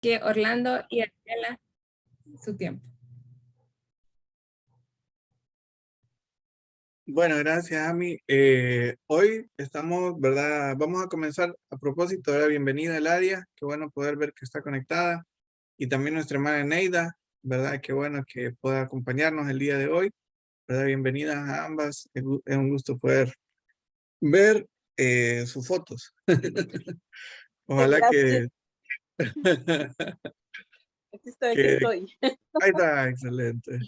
que Orlando y Daniela su tiempo. Bueno, gracias, Ami. Hoy estamos, ¿verdad? Vamos a comenzar a propósito de la bienvenida a Eladia. Qué bueno poder ver que está conectada. Y también nuestra hermana Neida, ¿verdad? Qué bueno que pueda acompañarnos el día de hoy, ¿verdad? Bienvenidas a ambas. Es un gusto poder ver sus fotos. Ojalá Gracias. que, Aquí estoy, aquí que... estoy. Ahí está, excelente.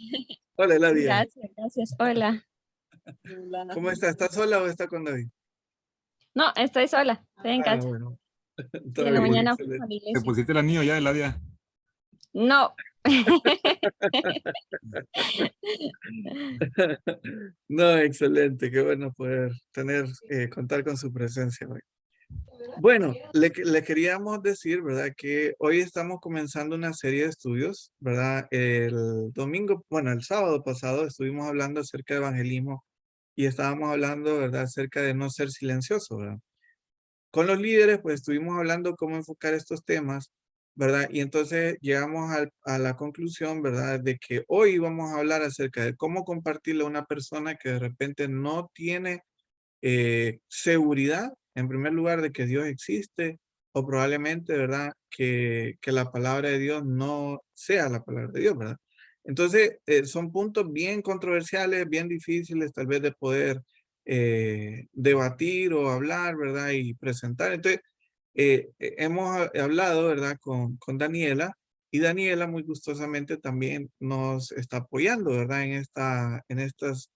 Hola, Eladia. Gracias. Hola. Hola. ¿Cómo está? ¿Está sola o está con David? No, estoy sola, estoy en casa. Bueno. Y Está en la bien, mañana fui excelente. a la ¿Te iglesia. pusiste el anillo ya, Eladia? No. No, excelente, qué bueno poder tener, contar con su presencia hoy. Bueno, le queríamos decir, ¿verdad? Que hoy estamos comenzando una serie de estudios, ¿verdad? El domingo, bueno, el sábado pasado estuvimos hablando acerca de evangelismo y estábamos hablando, ¿verdad? Acerca de no ser silencioso, ¿verdad? Con los líderes, pues estuvimos hablando cómo enfocar estos temas, ¿verdad? Y entonces llegamos a la conclusión, ¿verdad? De que hoy vamos a hablar acerca de cómo compartirle a una persona que de repente no tiene seguridad, en primer lugar, de que Dios existe, o probablemente, ¿verdad? Que la palabra de Dios no sea la palabra de Dios, ¿verdad? Entonces, son puntos bien controversiales, bien difíciles tal vez de poder debatir o hablar, ¿verdad? Y presentar. Entonces, hemos hablado, ¿verdad? Con Daniela, y Daniela muy gustosamente también nos está apoyando, ¿verdad? En estas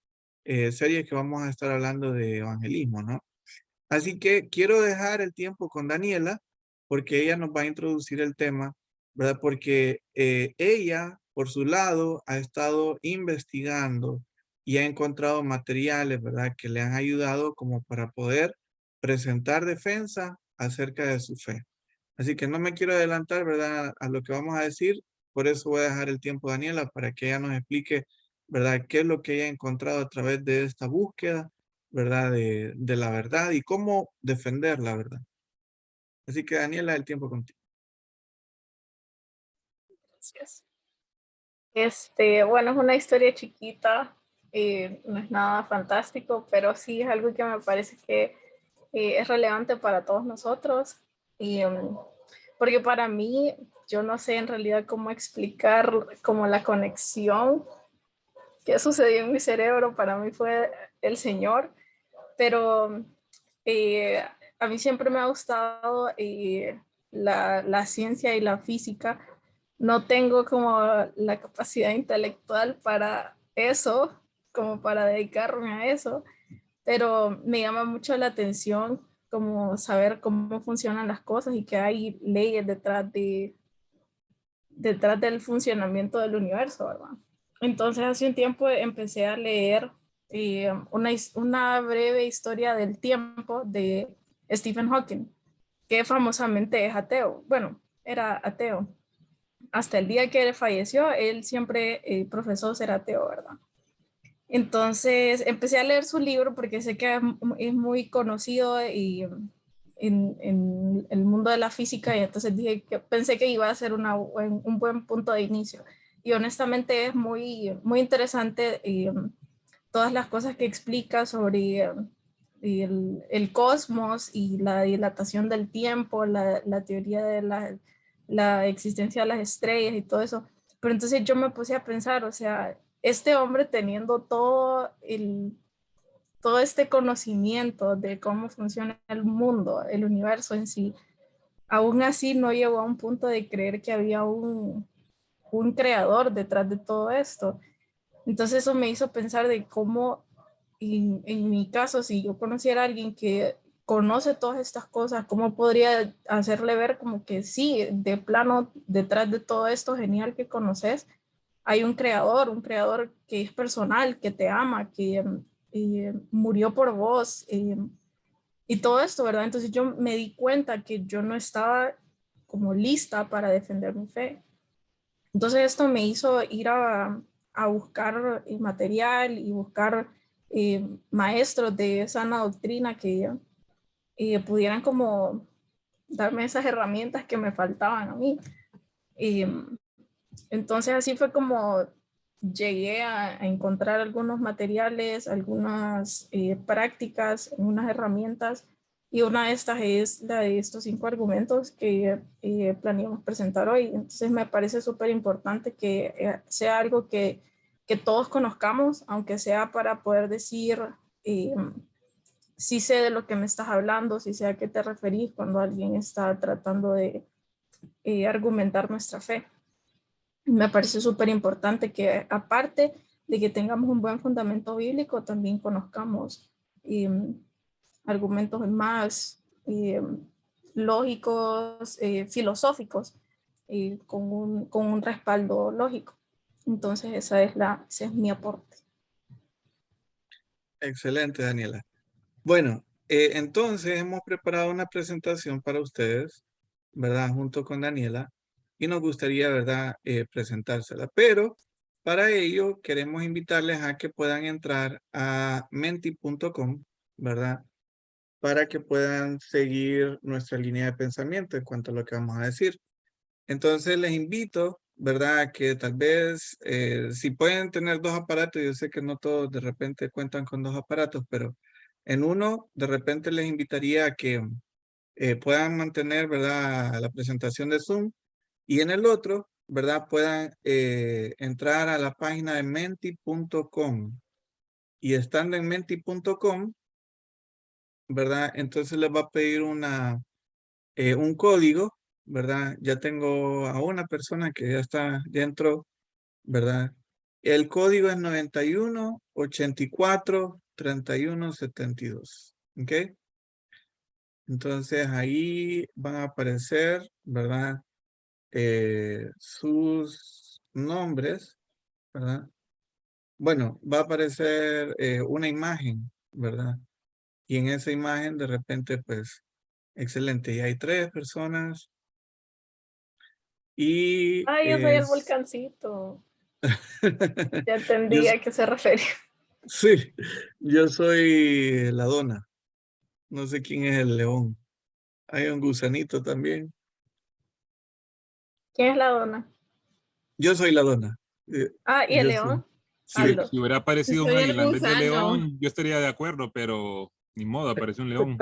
series que vamos a estar hablando de evangelismo, ¿no? Así que quiero dejar el tiempo con Daniela porque ella nos va a introducir el tema, ¿verdad? Porque ella, por su lado, ha estado investigando y ha encontrado materiales, ¿verdad? Que le han ayudado como para poder presentar defensa acerca de su fe. Así que no me quiero adelantar, ¿verdad? A lo que vamos a decir. Por eso voy a dejar el tiempo a Daniela para que ella nos explique, ¿verdad? ¿Qué es lo que ella ha encontrado a través de esta búsqueda, ¿verdad? De la verdad y cómo defender la verdad. Así que Daniela, el tiempo contigo. Gracias. Bueno, es una historia chiquita, no es nada fantástico, pero sí es algo que me parece que es relevante para todos nosotros. Y, porque para mí, yo no sé en realidad cómo explicar como la conexión que sucedió en mi cerebro, para mí fue el Señor, pero eh, a mí siempre me ha gustado la ciencia y la física. No tengo como la capacidad intelectual para eso, como para dedicarme a eso, pero me llama mucho la atención como saber cómo funcionan las cosas y que hay leyes detrás del funcionamiento del universo, ¿verdad? Entonces hace un tiempo empecé a leer una breve historia del tiempo de Stephen Hawking, que famosamente es ateo. Bueno, era ateo. Hasta el día que él falleció, él siempre profesó ser ateo, ¿verdad? Entonces empecé a leer su libro porque sé que es muy conocido y en el mundo de la física, y entonces dije que pensé que iba a ser un buen punto de inicio. Y honestamente es muy interesante todas las cosas que explica sobre el cosmos y la dilatación del tiempo, la teoría de la existencia de las estrellas y todo eso. Pero entonces yo me puse a pensar, o sea, este hombre teniendo todo este conocimiento de cómo funciona el mundo, el universo en sí, aún así no llegó a un punto de creer que había un creador detrás de todo esto. Entonces eso me hizo pensar de cómo, en mi caso, si yo conociera a alguien que conoce todas estas cosas, ¿cómo podría hacerle ver como que sí, de plano, detrás de todo esto genial que conoces, hay un creador que es personal, que te ama, que murió por vos y todo esto, ¿verdad? Entonces yo me di cuenta que yo no estaba como lista para defender mi fe. Entonces esto me hizo ir a buscar material y buscar maestros de sana doctrina que pudieran como darme esas herramientas que me faltaban a mí. Y entonces así fue como llegué a encontrar algunos materiales, algunas prácticas, unas herramientas, y una de estas es la de estos 5 argumentos que planeamos presentar hoy. Entonces me parece súper importante que sea algo que todos conozcamos, aunque sea para poder decir eh, si sé de lo que me estás hablando, si sé a qué te referís cuando alguien está tratando de argumentar nuestra fe. Me parece súper importante que aparte de que tengamos un buen fundamento bíblico, también conozcamos eh, argumentos más lógicos, filosóficos, con un respaldo lógico. Entonces ese es mi aporte. Excelente, Daniela. Bueno, entonces hemos preparado una presentación para ustedes, ¿verdad? Junto con Daniela, y nos gustaría, ¿verdad? Presentársela. Pero para ello queremos invitarles a que puedan entrar a menti.com, ¿verdad? Para que puedan seguir nuestra línea de pensamiento en cuanto a lo que vamos a decir. Entonces les invito, ¿verdad? A que tal vez, si pueden tener 2 aparatos, yo sé que no todos de repente cuentan con 2 aparatos, pero en uno de repente les invitaría a que puedan mantener, ¿verdad? La presentación de Zoom, y en el otro, ¿verdad? Puedan entrar a la página de menti.com, y estando en menti.com, ¿verdad? Entonces les va a pedir un código, ¿verdad? Ya tengo a una persona que ya está dentro, ¿verdad? El código es 91843172, ¿ok? Entonces ahí van a aparecer, ¿verdad? Sus nombres, ¿verdad? Bueno, va a aparecer una imagen, ¿verdad? Y en esa imagen de repente, pues, excelente. Y hay 3 personas y Ay, yo soy el es... volcancito. Ya Yo, entendí a qué se refiere. sí, yo soy la dona. No sé quién es el león. Hay un gusanito también. ¿Quién es la dona? Yo soy la dona. Ah, ¿y el Yo soy. león? Sí. Aldo. Si hubiera aparecido un Soy el águila en vez de gusano. león, yo estaría de acuerdo, pero ni modo, apareció un león.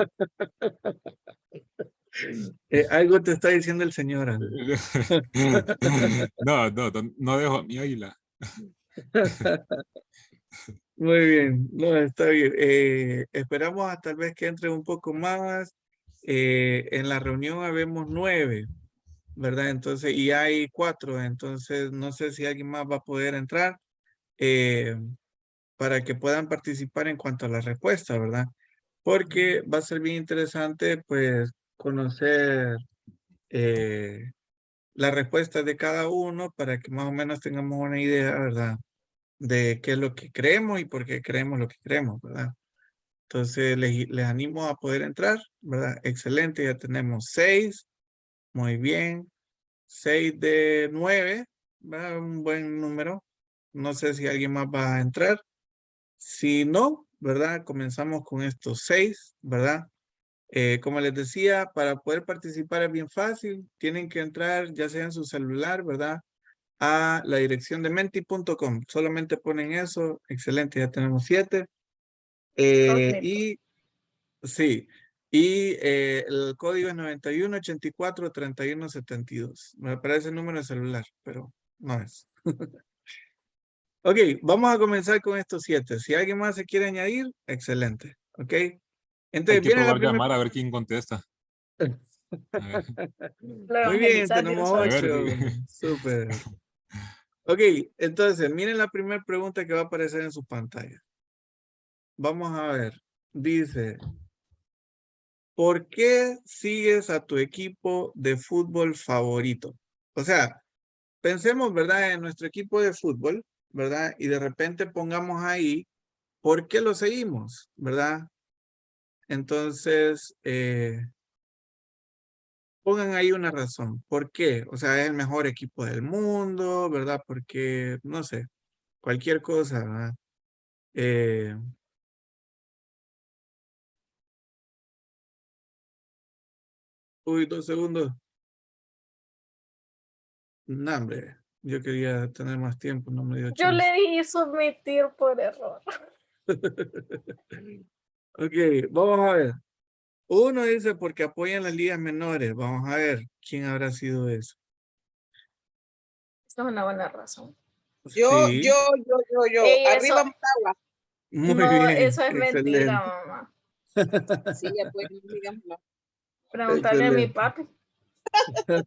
Algo te está diciendo el señor. Ana. No, no, no dejo a mi águila. Muy bien, no, está bien. Esperamos a tal vez que entre un poco más. En la reunión habemos 9, ¿verdad? Entonces, y hay 4, entonces no sé si alguien más va a poder entrar para que puedan participar en cuanto a la respuesta, ¿verdad? Porque va a ser bien interesante, pues, conocer eh, las respuestas de cada uno para que más o menos tengamos una idea, ¿verdad? De qué es lo que creemos y por qué creemos lo que creemos, ¿verdad? Entonces, les animo a poder entrar, ¿verdad? Excelente, ya tenemos 6, muy bien. 6 de 9, ¿verdad? Un buen número. No sé si alguien más va a entrar. Si no, ¿verdad? Comenzamos con estos 6, ¿verdad? Como les decía, para poder participar es bien fácil. Tienen que entrar, ya sea en su celular, ¿verdad? A la dirección de menti.com. Solamente ponen eso. Excelente, ya tenemos 7. Incógnito. Y sí, y el código es 91843172. Me parece el número de celular, pero no es. Ok, vamos a comenzar con estos 7. Si alguien más se quiere añadir, excelente. Ok, Hay entonces que viene la probar primera. llamar a ver quién contesta. A ver, Lo Muy bien, evangelizar, tenemos Dios. a ver. 8. Súper. Ok, entonces miren la primera pregunta que va a aparecer en su pantalla. Vamos a ver. Dice, ¿por qué sigues a tu equipo de fútbol favorito? O sea, pensemos, ¿verdad? En nuestro equipo de fútbol, ¿verdad? Y de repente pongamos ahí, ¿por qué lo seguimos? ¿Verdad? Entonces, pongan ahí una razón. ¿Por qué? O sea, es el mejor equipo del mundo, ¿verdad? Porque, no sé, cualquier cosa, ¿verdad? Eh, uy, 2 segundos. No, hombre, yo quería tener más tiempo, no me dio Yo chance. le di submitir por error. Ok, vamos a ver. Uno dice porque apoyan las ligas menores. Vamos a ver quién habrá sido eso. Esa es una buena razón. Sí, Ey, eso, Arriba Motagua. muy no, bien, eso es mentira, excelente. mamá. Sí, pues, digámoslo. Pregúntale a mi Excelente. papi. No,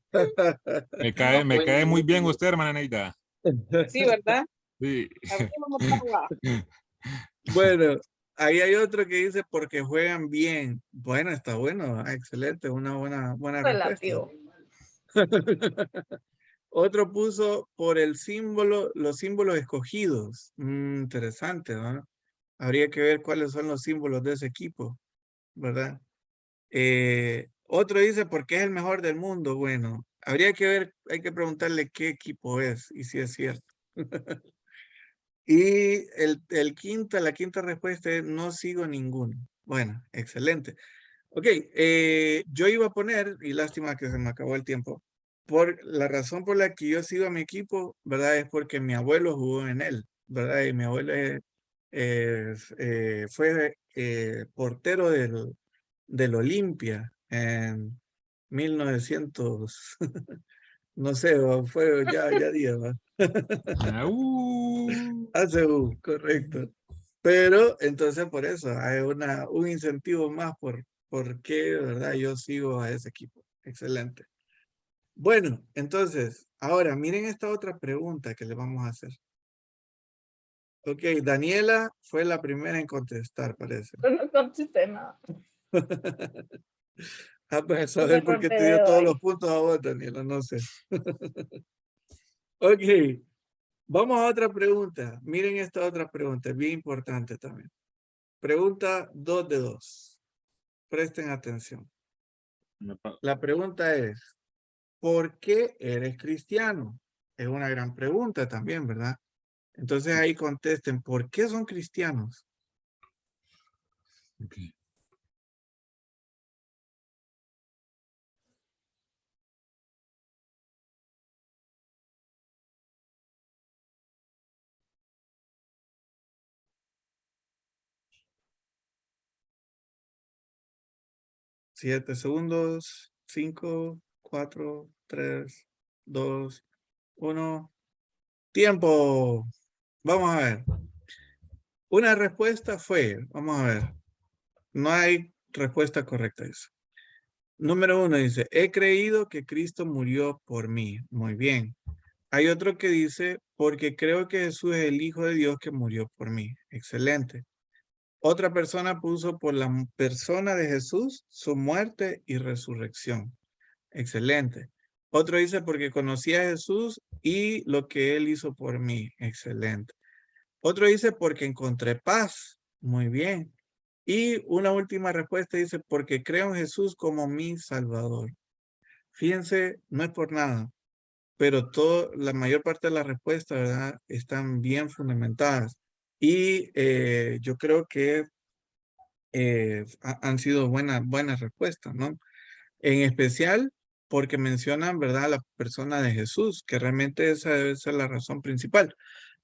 Me pues, cae muy bien usted, hermana Neida. sí, ¿verdad? Sí. Arriba Motagua. Bueno, ahí hay otro que dice porque juegan bien. Bueno, está bueno, excelente, una buena respuesta. Relativo. Otro puso por el símbolo, los símbolos escogidos. Interesante, ¿no? Habría que ver cuáles son los símbolos de ese equipo, ¿verdad? Otro dice porque es el mejor del mundo. Bueno, habría que ver, hay que preguntarle qué equipo es y si es cierto. Y la quinta respuesta es no sigo ninguno. Bueno, excelente. Ok, yo iba a poner, y lástima que se me acabó el tiempo, por la razón por la que yo sigo a mi equipo, ¿verdad? Es porque mi abuelo jugó en él, ¿verdad? Y mi abuelo fue portero del Olimpia en 1900, no sé, fue ya días, ¿va? Correcto. Pero entonces por eso hay un incentivo más por qué, ¿verdad? Yo sigo a ese equipo. Excelente. Bueno, entonces, ahora miren esta otra pregunta que le vamos a hacer. Ok, Daniela fue la primera en contestar, parece. Pero no contesté nada. Pues a Ese ver por qué te dio rompedero todos los ahí. puntos a vos, Daniela, no sé. Ok, vamos a otra pregunta. Miren esta otra pregunta, es bien importante también. Pregunta 2 de 2. Presten atención. La pregunta es, ¿por qué eres cristiano? Es una gran pregunta también, ¿verdad? Entonces ahí contesten, ¿por qué son cristianos? Ok. 7 segundos, 5, 4, 3, 2, 1. ¡Tiempo! Vamos a ver. Una respuesta fue, vamos a ver, no hay respuesta correcta a eso. Número 1 dice, he creído que Cristo murió por mí. Muy bien. Hay otro que dice, porque creo que Jesús es el Hijo de Dios que murió por mí. Excelente. Otra persona puso por la persona de Jesús, su muerte y resurrección. Excelente. Otro dice porque conocí a Jesús y lo que él hizo por mí. Excelente. Otro dice porque encontré paz. Muy bien. Y una última respuesta dice porque creo en Jesús como mi Salvador. Fíjense, no es por nada, pero la mayor parte de las respuestas, ¿verdad? Están bien fundamentadas. Y yo creo que han sido buenas respuestas, ¿no? En especial porque mencionan, ¿verdad? La persona de Jesús, que realmente esa debe ser la razón principal.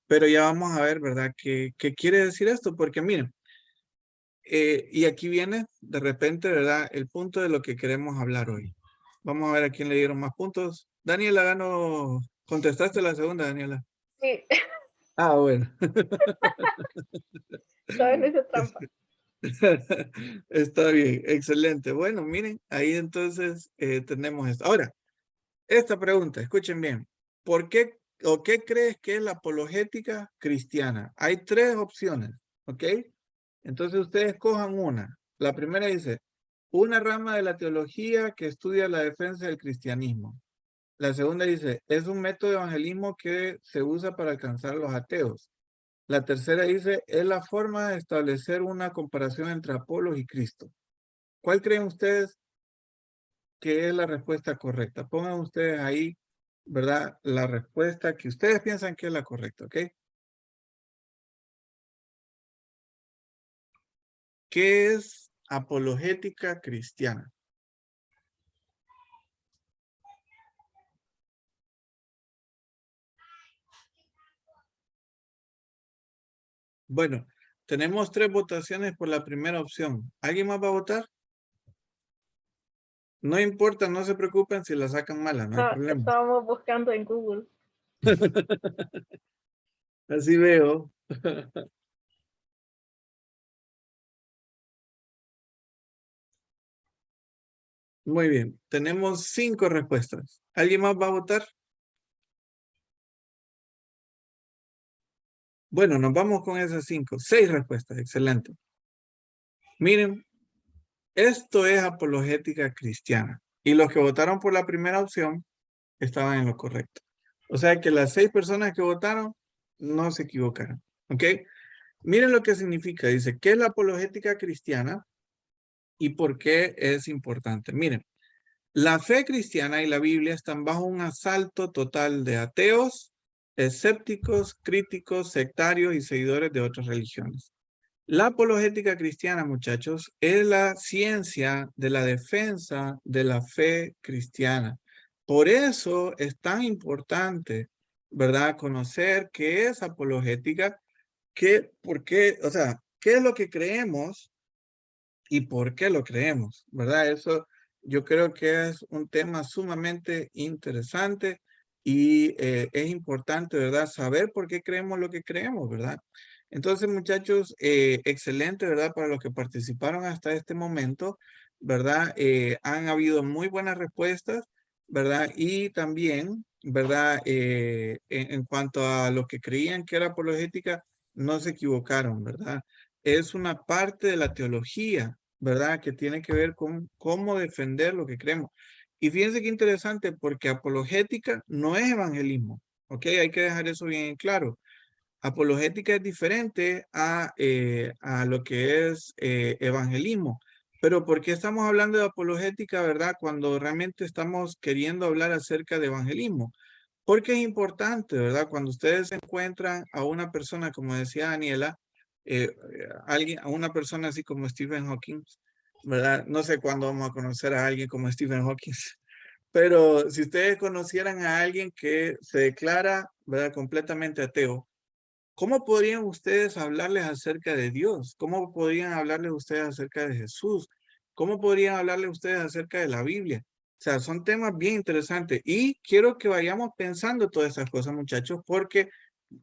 Pero ya vamos a ver, ¿verdad? ¿Qué quiere decir esto? Porque miren, y aquí viene de repente, ¿verdad? El punto de lo que queremos hablar hoy. Vamos a ver a quién le dieron más puntos. Daniela ganó. ¿Contestaste la segunda, Daniela? Sí, Ah, bueno. estaba en esa trampa. Está bien, excelente. Bueno, miren, ahí entonces tenemos esto. Ahora, esta pregunta, escuchen bien. ¿Por qué o qué crees que es la apologética cristiana? Hay tres opciones, ¿ok? Entonces ustedes cojan una. La primera dice, una rama de la teología que estudia la defensa del cristianismo. La segunda dice, es un método de evangelismo que se usa para alcanzar a los ateos. La tercera dice, es la forma de establecer una comparación entre Apolos y Cristo. ¿Cuál creen ustedes que es la respuesta correcta? Pongan ustedes ahí, ¿verdad? La respuesta que ustedes piensan que es la correcta, ¿ok? ¿Qué es apologética cristiana? Bueno, tenemos 3 votaciones por la primera opción. ¿Alguien más va a votar? No importa, no se preocupen si la sacan mala, no hay problema. Estábamos buscando en Google. Así veo. Muy bien, tenemos 5 respuestas. ¿Alguien más va a votar? Bueno, nos vamos con esas 5. 6 respuestas, excelente. Miren, esto es apologética cristiana. Y los que votaron por la primera opción estaban en lo correcto. O sea que las 6 personas que votaron no se equivocaron. ¿Ok? Miren lo que significa. Dice, ¿qué es la apologética cristiana y por qué es importante? Miren, la fe cristiana y la Biblia están bajo un asalto total de ateos, escépticos, críticos, sectarios y seguidores de otras religiones. La apologética cristiana, muchachos, es la ciencia de la defensa de la fe cristiana. Por eso es tan importante, ¿verdad? Conocer qué es apologética, por qué, o sea, qué es lo que creemos y por qué lo creemos, ¿verdad? Eso yo creo que es un tema sumamente interesante y es importante, ¿verdad? Saber por qué creemos lo que creemos, ¿verdad? Entonces, muchachos, excelente, ¿verdad? Para los que participaron hasta este momento, ¿verdad? Han habido muy buenas respuestas, ¿verdad? Y también, ¿verdad? En cuanto a lo que creían que era apologética, no se equivocaron, ¿verdad? Es una parte de la teología, ¿verdad? Que tiene que ver con cómo defender lo que creemos. Y fíjense qué interesante, porque apologética no es evangelismo, ¿ok? Hay que dejar eso bien en claro. Apologética es diferente a lo que es evangelismo. Pero ¿por qué estamos hablando de apologética, verdad? Cuando realmente estamos queriendo hablar acerca de evangelismo. Porque es importante, ¿verdad? Cuando ustedes encuentran a una persona, como decía Daniela, a una persona así como Stephen Hawking, ¿verdad? No sé cuándo vamos a conocer a alguien como Stephen Hawking, pero si ustedes conocieran a alguien que se declara, ¿verdad? Completamente ateo, ¿cómo podrían ustedes hablarles acerca de Dios? ¿Cómo podrían hablarles ustedes acerca de Jesús? ¿Cómo podrían hablarles ustedes acerca de la Biblia? O sea, son temas bien interesantes y quiero que vayamos pensando todas esas cosas, muchachos, porque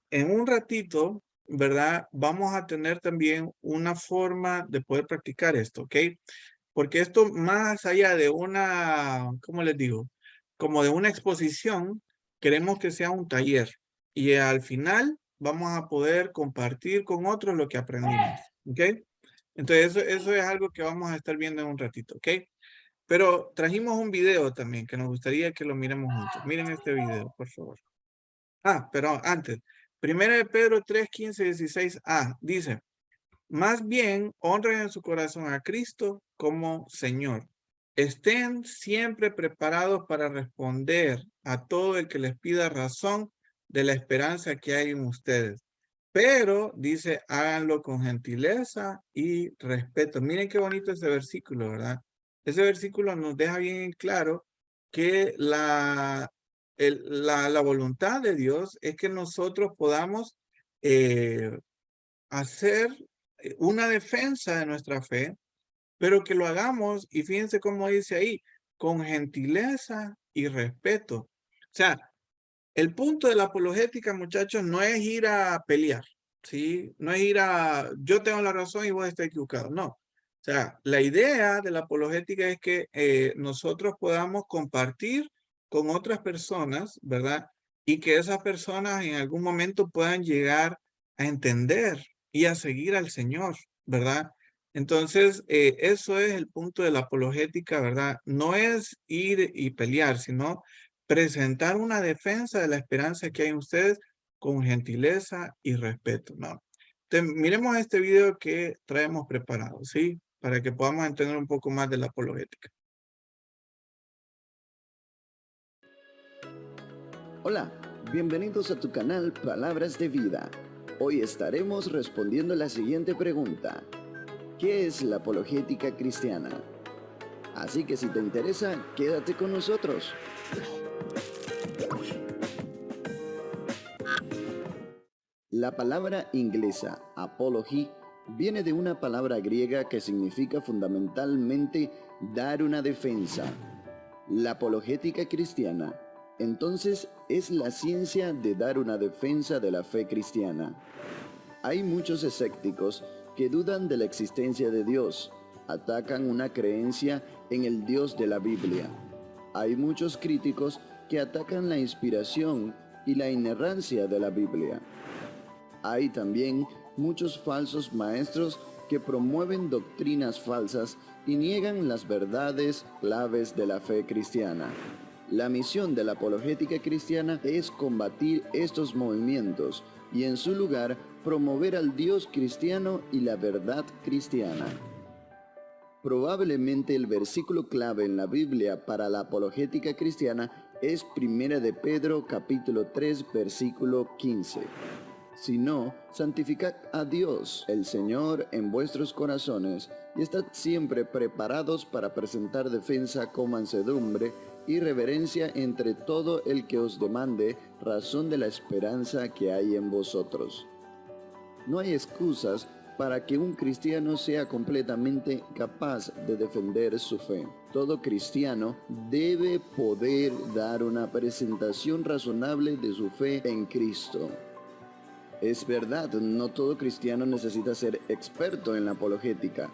en un ratito, ¿verdad? Vamos a tener también una forma de poder practicar esto, ¿ok? Porque esto más allá de una, ¿cómo les digo? Como de una exposición, queremos que sea un taller y al final vamos a poder compartir con otros lo que aprendimos, ¿ok? Entonces eso es algo que vamos a estar viendo en un ratito, ¿ok? Pero trajimos un video también que nos gustaría que lo miremos juntos. Miren este video, por favor. Pero antes, 1 de Pedro 3, 15, 16a, dice, más bien honren en su corazón a Cristo como Señor. Estén siempre preparados para responder a todo el que les pida razón de la esperanza que hay en ustedes. Pero, dice, háganlo con gentileza y respeto. Miren qué bonito ese versículo, ¿verdad? Ese versículo nos deja bien en claro que la voluntad de Dios es que nosotros podamos hacer una defensa de nuestra fe, pero que lo hagamos, y fíjense cómo dice ahí, con gentileza y respeto. O sea, el punto de la apologética, muchachos, no es ir a pelear, ¿sí? No es ir a, yo tengo la razón y vos estás equivocado, no. O sea, la idea de la apologética es que nosotros podamos compartir con otras personas, ¿verdad? Y que esas personas en algún momento puedan llegar a entender y a seguir al Señor, ¿verdad? Entonces, eso es el punto de la apologética, ¿verdad? No es ir y pelear, sino presentar una defensa de la esperanza que hay en ustedes con gentileza y respeto, ¿no? Entonces, miremos este video que traemos preparado, ¿sí? Para que podamos entender un poco más de la apologética. Hola, bienvenidos a tu canal Palabras de Vida. Hoy estaremos respondiendo la siguiente pregunta. ¿Qué es la apologética cristiana? Así que si te interesa, quédate con nosotros. La palabra inglesa apology viene de una palabra griega que significa fundamentalmente dar una defensa. La apologética cristiana, entonces, es la ciencia de dar una defensa de la fe cristiana. Hay muchos escépticos que dudan de la existencia de Dios, atacan una creencia en el Dios de la Biblia. Hay muchos críticos que atacan la inspiración y la inerrancia de la Biblia. Hay también muchos falsos maestros que promueven doctrinas falsas y niegan las verdades claves de la fe cristiana. La misión de la apologética cristiana es combatir estos movimientos y en su lugar promover al Dios cristiano y la verdad cristiana. Probablemente el versículo clave en la Biblia para la apologética cristiana es 1 de Pedro capítulo 3 versículo 15. Si no, santificad a Dios, el Señor, en vuestros corazones, y estad siempre preparados para presentar defensa con mansedumbre y reverencia entre todo el que os demande razón de la esperanza que hay en vosotros. No hay excusas para que un cristiano sea completamente capaz de defender su fe. Todo cristiano debe poder dar una presentación razonable de su fe en Cristo. Es verdad, no todo cristiano necesita ser experto en la apologética,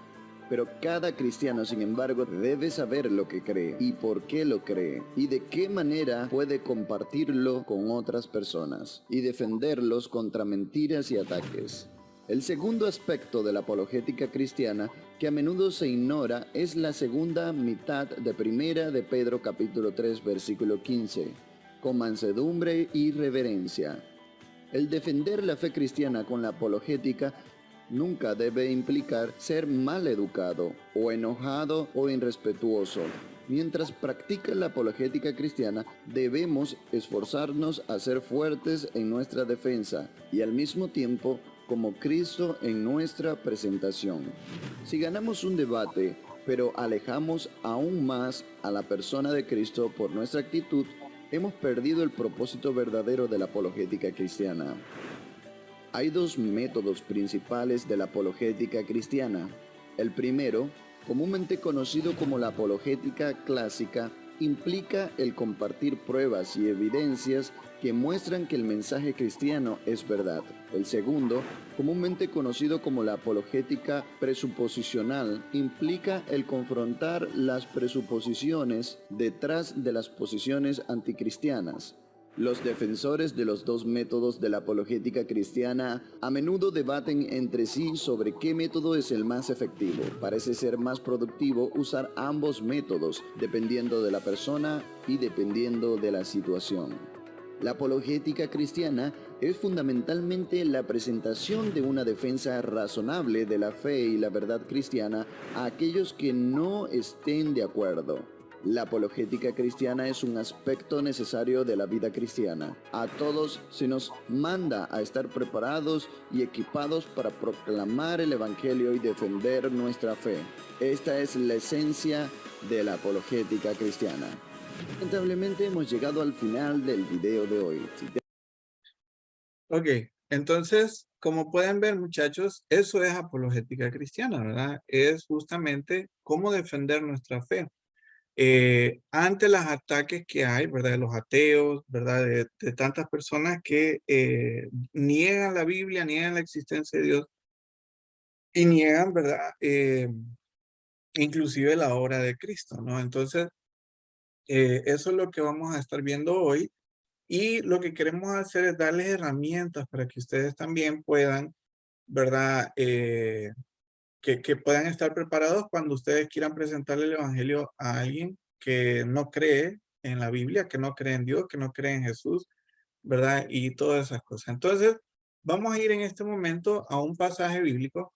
pero cada cristiano, sin embargo, debe saber lo que cree y por qué lo cree y de qué manera puede compartirlo con otras personas y defenderlos contra mentiras y ataques. El segundo aspecto de la apologética cristiana que a menudo se ignora es la segunda mitad de 1 de Pedro capítulo 3 versículo 15, con mansedumbre y reverencia. El defender la fe cristiana con la apologética nunca debe implicar ser mal educado o enojado o irrespetuoso. Mientras practica la apologética cristiana, debemos esforzarnos a ser fuertes en nuestra defensa y al mismo tiempo como Cristo en nuestra presentación. Si ganamos un debate, pero alejamos aún más a la persona de Cristo por nuestra actitud, hemos perdido el propósito verdadero de la apologética cristiana. Hay dos métodos principales de la apologética cristiana. El primero, comúnmente conocido como la apologética clásica, implica el compartir pruebas y evidencias que muestran que el mensaje cristiano es verdad. El segundo, comúnmente conocido como la apologética presuposicional, implica el confrontar las presuposiciones detrás de las posiciones anticristianas. Los defensores de los dos métodos de la apologética cristiana a menudo debaten entre sí sobre qué método es el más efectivo. Parece ser más productivo usar ambos métodos, dependiendo de la persona y dependiendo de la situación. La apologética cristiana es fundamentalmente la presentación de una defensa razonable de la fe y la verdad cristiana a aquellos que no estén de acuerdo. La apologética cristiana es un aspecto necesario de la vida cristiana. A todos se nos manda a estar preparados y equipados para proclamar el Evangelio y defender nuestra fe. Esta es la esencia de la apologética cristiana. Lamentablemente hemos llegado al final del video de hoy. Ok, entonces, como pueden ver, muchachos, eso es apologética cristiana, ¿verdad? Es justamente cómo defender nuestra fe. Ante los ataques que hay, ¿verdad? De los ateos, ¿verdad? De tantas personas que niegan la Biblia, niegan la existencia de Dios y niegan, ¿verdad? Inclusive la obra de Cristo, ¿no? Entonces, eso es lo que vamos a estar viendo hoy y lo que queremos hacer es darles herramientas para que ustedes también puedan, ¿verdad? Que puedan estar preparados cuando ustedes quieran presentarle el Evangelio a alguien que no cree en la Biblia, que no cree en Dios, que no cree en Jesús, ¿verdad? Y todas esas cosas. Entonces, vamos a ir en este momento a un pasaje bíblico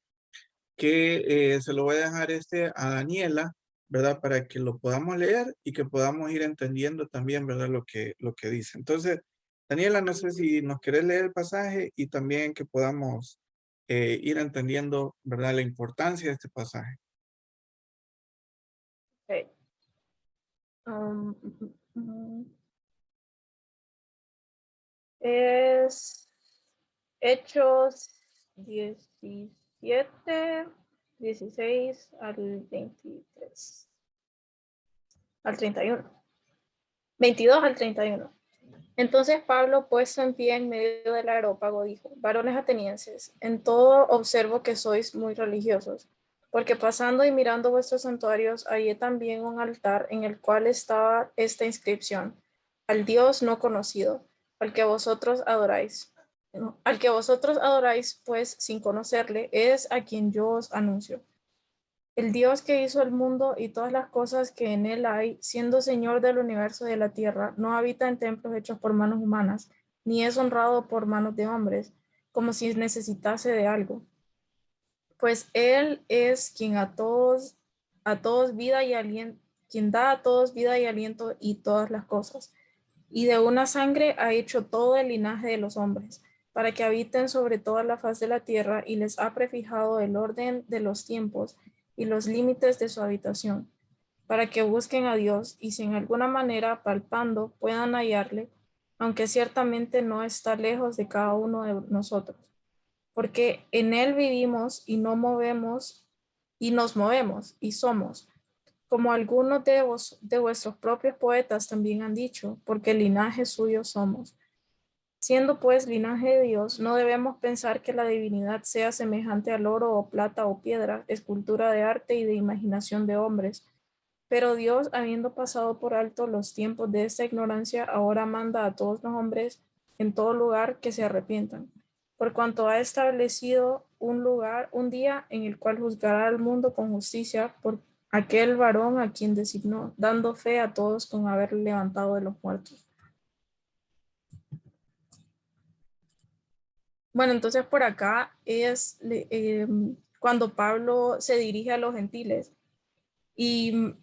que se lo voy a dejar a Daniela, ¿verdad? Para que lo podamos leer y que podamos ir entendiendo también, ¿verdad? Lo que dice. Entonces, Daniela, no sé si nos querés leer el pasaje y también que podamos ir entendiendo, ¿verdad? La importancia de este pasaje. Okay. Um, mm, Es Hechos 17, 16 al 23. Al 31. 22 al 31. Entonces Pablo, puesto en pie en medio del areópago, dijo: varones atenienses, en todo observo que sois muy religiosos, porque pasando y mirando vuestros santuarios, hallé también un altar en el cual estaba esta inscripción: al Dios no conocido, al que vosotros adoráis. Al que vosotros adoráis, pues sin conocerle, es a quien yo os anuncio. El Dios que hizo el mundo y todas las cosas que en él hay, siendo Señor del universo y de la tierra, no habita en templos hechos por manos humanas, ni es honrado por manos de hombres, como si necesitase de algo. Pues él es quien a todos vida y aliento, quien da a todos vida y aliento y todas las cosas. Y de una sangre ha hecho todo el linaje de los hombres, para que habiten sobre toda la faz de la tierra, y les ha prefijado el orden de los tiempos y los límites de su habitación, para que busquen a Dios y si en alguna manera palpando puedan hallarle, aunque ciertamente no está lejos de cada uno de nosotros, porque en él vivimos y no movemos y nos movemos y somos, como algunos de vuestros propios poetas también han dicho, porque linaje suyo somos. Siendo pues linaje de Dios, no debemos pensar que la divinidad sea semejante al oro o plata o piedra, escultura de arte y de imaginación de hombres. Pero Dios, habiendo pasado por alto los tiempos de esta ignorancia, ahora manda a todos los hombres en todo lugar que se arrepientan, por cuanto ha establecido un día en el cual juzgará al mundo con justicia por aquel varón a quien designó, dando fe a todos con haberle levantado de los muertos. Bueno, entonces por acá es cuando Pablo se dirige a los gentiles y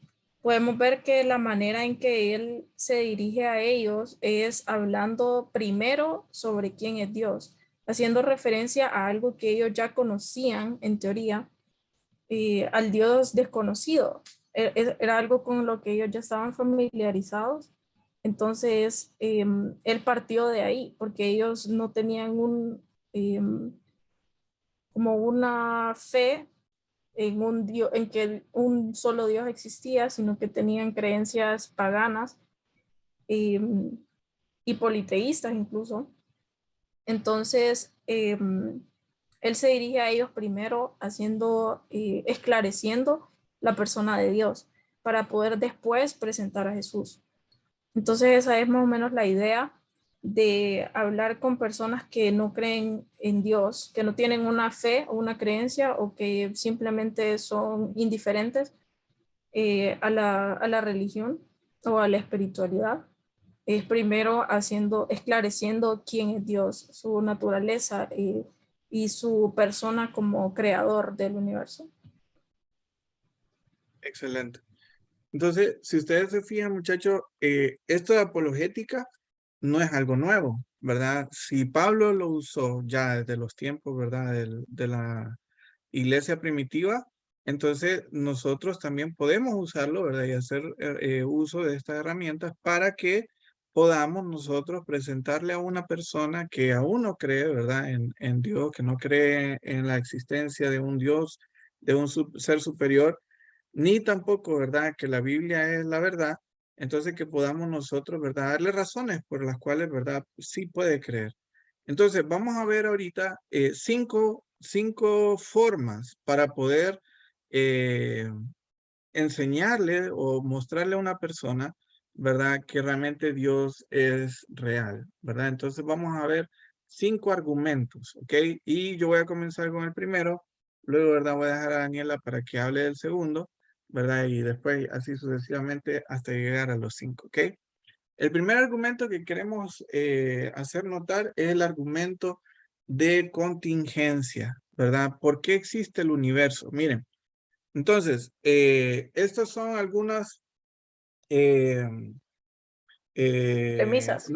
podemos ver que la manera en que él se dirige a ellos es hablando primero sobre quién es Dios, haciendo referencia a algo que ellos ya conocían en teoría, al Dios desconocido. Era algo con lo que ellos ya estaban familiarizados. Entonces, él partió de ahí porque ellos no tenían como una fe en un Dios, en que un solo Dios existía, sino que tenían creencias paganas y politeístas incluso. Entonces, él se dirige a ellos primero esclareciendo la persona de Dios para poder después presentar a Jesús. Entonces esa es más o menos la idea de hablar con personas que no creen en Dios, que no tienen una fe o una creencia o que simplemente son indiferentes a la religión o a la espiritualidad. Es primero esclareciendo quién es Dios, su naturaleza y su persona como creador del universo. Excelente. Entonces, si ustedes se fijan, muchachos, esto de apologética no es algo nuevo, ¿verdad? Si Pablo lo usó ya desde los tiempos, ¿verdad? De la iglesia primitiva, entonces nosotros también podemos usarlo, ¿verdad? Y hacer uso de estas herramientas para que podamos nosotros presentarle a una persona que aún no cree, ¿verdad? En Dios, que no cree en la existencia de un Dios, de un ser superior, ni tampoco, ¿verdad? Que la Biblia es la verdad. Entonces que podamos nosotros, ¿verdad? Darle razones por las cuales, ¿verdad? Sí puede creer. Entonces vamos a ver ahorita cinco formas para poder enseñarle o mostrarle a una persona, ¿verdad? Que realmente Dios es real, ¿verdad? Entonces vamos a ver 5 argumentos, ¿ok? Y yo voy a comenzar con el primero, luego, ¿verdad? Voy a dejar a Daniela para que hable del segundo, ¿verdad? Y después así sucesivamente hasta llegar a los 5, ¿ok? El primer argumento que queremos hacer notar es el argumento de contingencia, ¿verdad? ¿Por qué existe el universo? Miren, entonces, estas son algunas Premisas.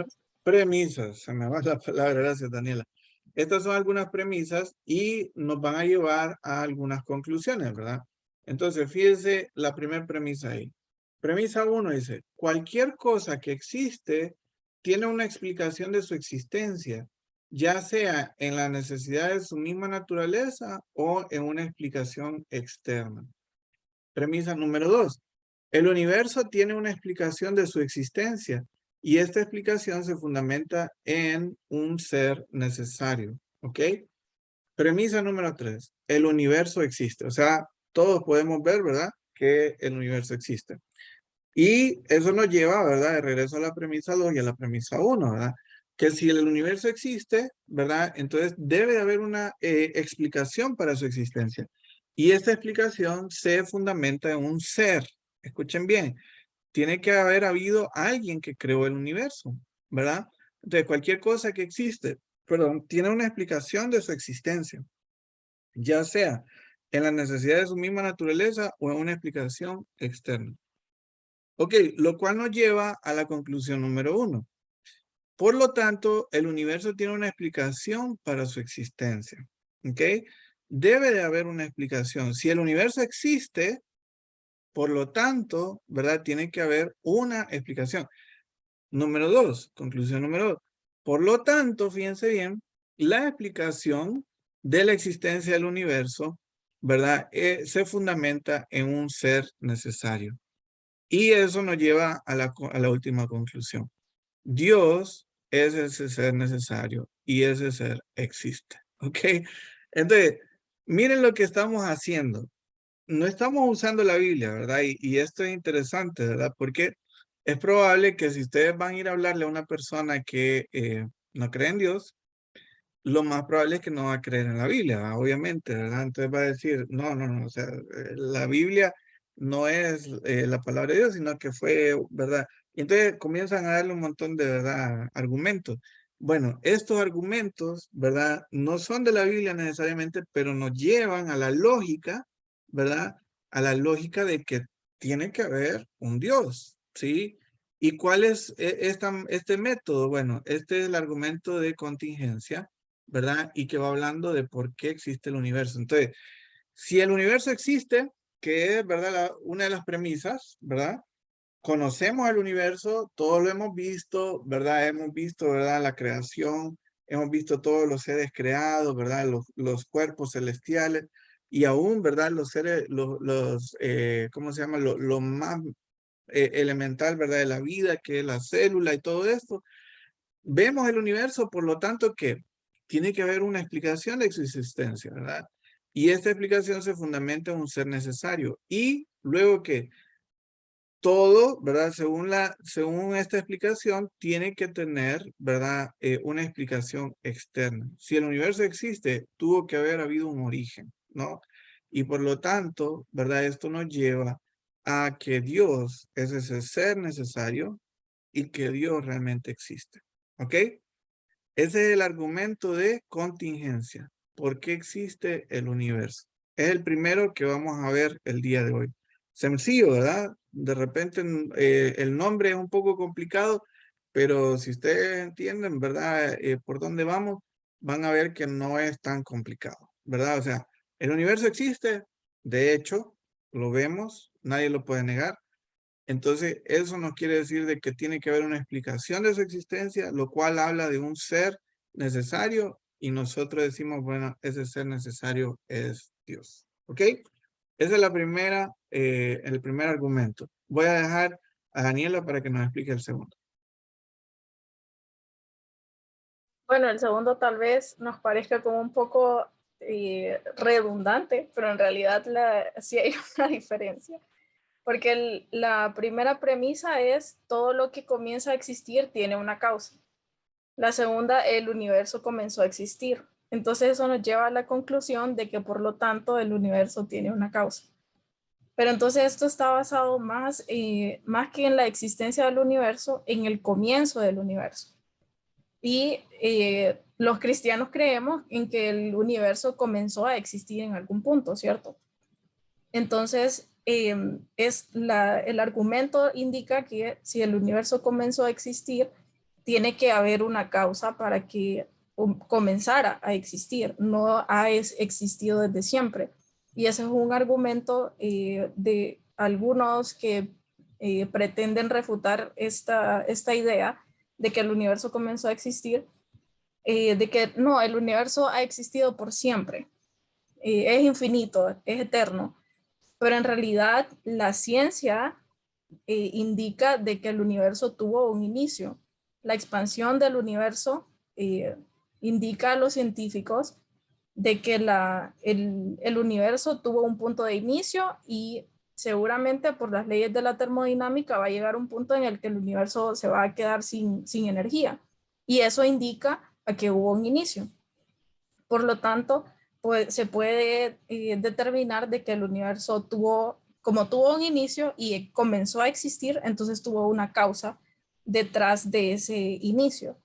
premisas, se me va la palabra, gracias Daniela. Estas son algunas premisas y nos van a llevar a algunas conclusiones, ¿verdad? Entonces, fíjense la primera premisa ahí. Premisa 1 dice, cualquier cosa que existe tiene una explicación de su existencia ya sea en la necesidad de su misma naturaleza o en una explicación externa. Premisa número 2. El universo tiene una explicación de su existencia y esta explicación se fundamenta en un ser necesario. ¿Ok? Premisa número 3. El universo existe. O sea, todos podemos ver, ¿verdad?, que el universo existe. Y eso nos lleva, ¿verdad?, de regreso a la premisa 2 y a la premisa 1, ¿verdad? Que si el universo existe, ¿verdad?, entonces debe de haber una explicación para su existencia. Y esta explicación se fundamenta en un ser. Escuchen bien, tiene que haber habido alguien que creó el universo, ¿verdad? Entonces, cualquier cosa que existe, perdón, tiene una explicación de su existencia, ya sea en la necesidad de su misma naturaleza o en una explicación externa. Ok, lo cual nos lleva a la conclusión número 1. Por lo tanto, el universo tiene una explicación para su existencia. Ok, debe de haber una explicación. Si el universo existe, por lo tanto, ¿verdad?, tiene que haber una explicación. Número 2, conclusión número 2. Por lo tanto, fíjense bien, la explicación de la existencia del universo, ¿verdad?, se fundamenta en un ser necesario. Y eso nos lleva a la última conclusión. Dios es ese ser necesario y ese ser existe. ¿Ok? Entonces, miren lo que estamos haciendo. No estamos usando la Biblia, ¿verdad? Y esto es interesante, ¿verdad? Porque es probable que si ustedes van a ir a hablarle a una persona que no cree en Dios, lo más probable es que no va a creer en la Biblia, ¿verdad? Obviamente, ¿verdad? Entonces va a decir, no, o sea, la Biblia no es la palabra de Dios, sino que fue, ¿verdad? Y entonces comienzan a darle un montón de, ¿verdad?, argumentos. Bueno, estos argumentos, ¿verdad?, no son de la Biblia necesariamente, pero nos llevan a la lógica, ¿verdad?, a la lógica de que tiene que haber un Dios, ¿sí? ¿Y cuál es este método? Bueno, este es el argumento de contingencia, ¿verdad? Y que va hablando de por qué existe el universo. Entonces, si el universo existe, que es, ¿verdad?, una de las premisas, ¿verdad? Conocemos el universo, todos lo hemos visto, ¿verdad? Hemos visto, ¿verdad?, la creación, hemos visto todos los seres creados, ¿verdad? Los cuerpos celestiales y aún, ¿verdad?, los seres, ¿cómo se llama? Lo más elemental, ¿verdad?, de la vida, que es la célula y todo esto. Vemos el universo, por lo tanto, que tiene que haber una explicación de su existencia, ¿verdad? Y esta explicación se fundamenta en un ser necesario. Y luego que todo, ¿verdad?, según esta explicación, tiene que tener, ¿verdad?, una explicación externa. Si el universo existe, tuvo que haber habido un origen, ¿no? Y por lo tanto, ¿verdad?, esto nos lleva a que Dios es ese ser necesario y que Dios realmente existe. ¿Ok? Ese es el argumento de contingencia. ¿Por qué existe el universo? Es el primero que vamos a ver el día de hoy. Sencillo, ¿verdad? De repente el nombre es un poco complicado, pero si ustedes entienden, ¿verdad?, por dónde vamos, van a ver que no es tan complicado, ¿verdad? O sea, el universo existe, de hecho, lo vemos, nadie lo puede negar. Entonces, eso nos quiere decir de que tiene que haber una explicación de su existencia, lo cual habla de un ser necesario y nosotros decimos, bueno, ese ser necesario es Dios. ¿Ok? Esa es el primer argumento. Voy a dejar a Daniela para que nos explique el segundo. Bueno, el segundo tal vez nos parezca como un poco redundante, pero en realidad sí hay una diferencia. Porque la primera premisa es todo lo que comienza a existir tiene una causa. La segunda, el universo comenzó a existir. Entonces eso nos lleva a la conclusión de que por lo tanto el universo tiene una causa. Pero entonces esto está basado más que en la existencia del universo, en el comienzo del universo. Y los cristianos creemos en que el universo comenzó a existir en algún punto, ¿cierto? Entonces, el argumento indica que si el universo comenzó a existir, tiene que haber una causa para que comenzara a existir, no ha existido desde siempre. Y ese es un argumento de algunos que pretenden refutar esta idea de que el universo comenzó a existir, de que no, el universo ha existido por siempre, es infinito, es eterno, pero en realidad la ciencia indica de que el universo tuvo un inicio. La expansión del universo indica a los científicos de que el universo tuvo un punto de inicio y seguramente por las leyes de la termodinámica va a llegar un punto en el que el universo se va a quedar sin energía. Y eso indica a que hubo un inicio. Por lo tanto, pues, se puede determinar de que el universo como tuvo un inicio y comenzó a existir, entonces tuvo una causa detrás de ese inicio.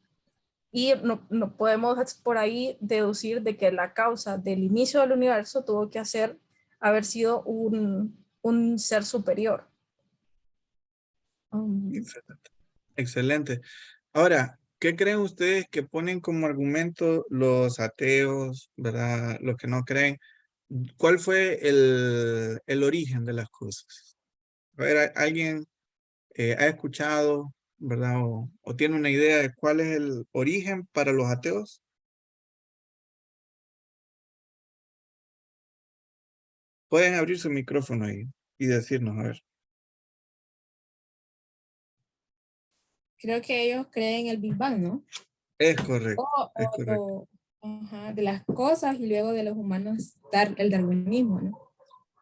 Y no podemos por ahí deducir de que la causa del inicio del universo tuvo que haber sido un ser superior. Excelente. Excelente. Ahora, ¿qué creen ustedes que ponen como argumento los ateos, verdad? Los que no creen. ¿Cuál fue el origen de las cosas? A ver, ¿alguien ha escuchado, verdad? O tiene una idea de cuál es el origen para los ateos? Pueden abrir su micrófono ahí y decirnos, a ver. Creo que ellos creen en el Big Bang, ¿no? Es correcto, es O correcto. ajá, de las cosas y luego de los humanos dar el darwinismo, ¿no?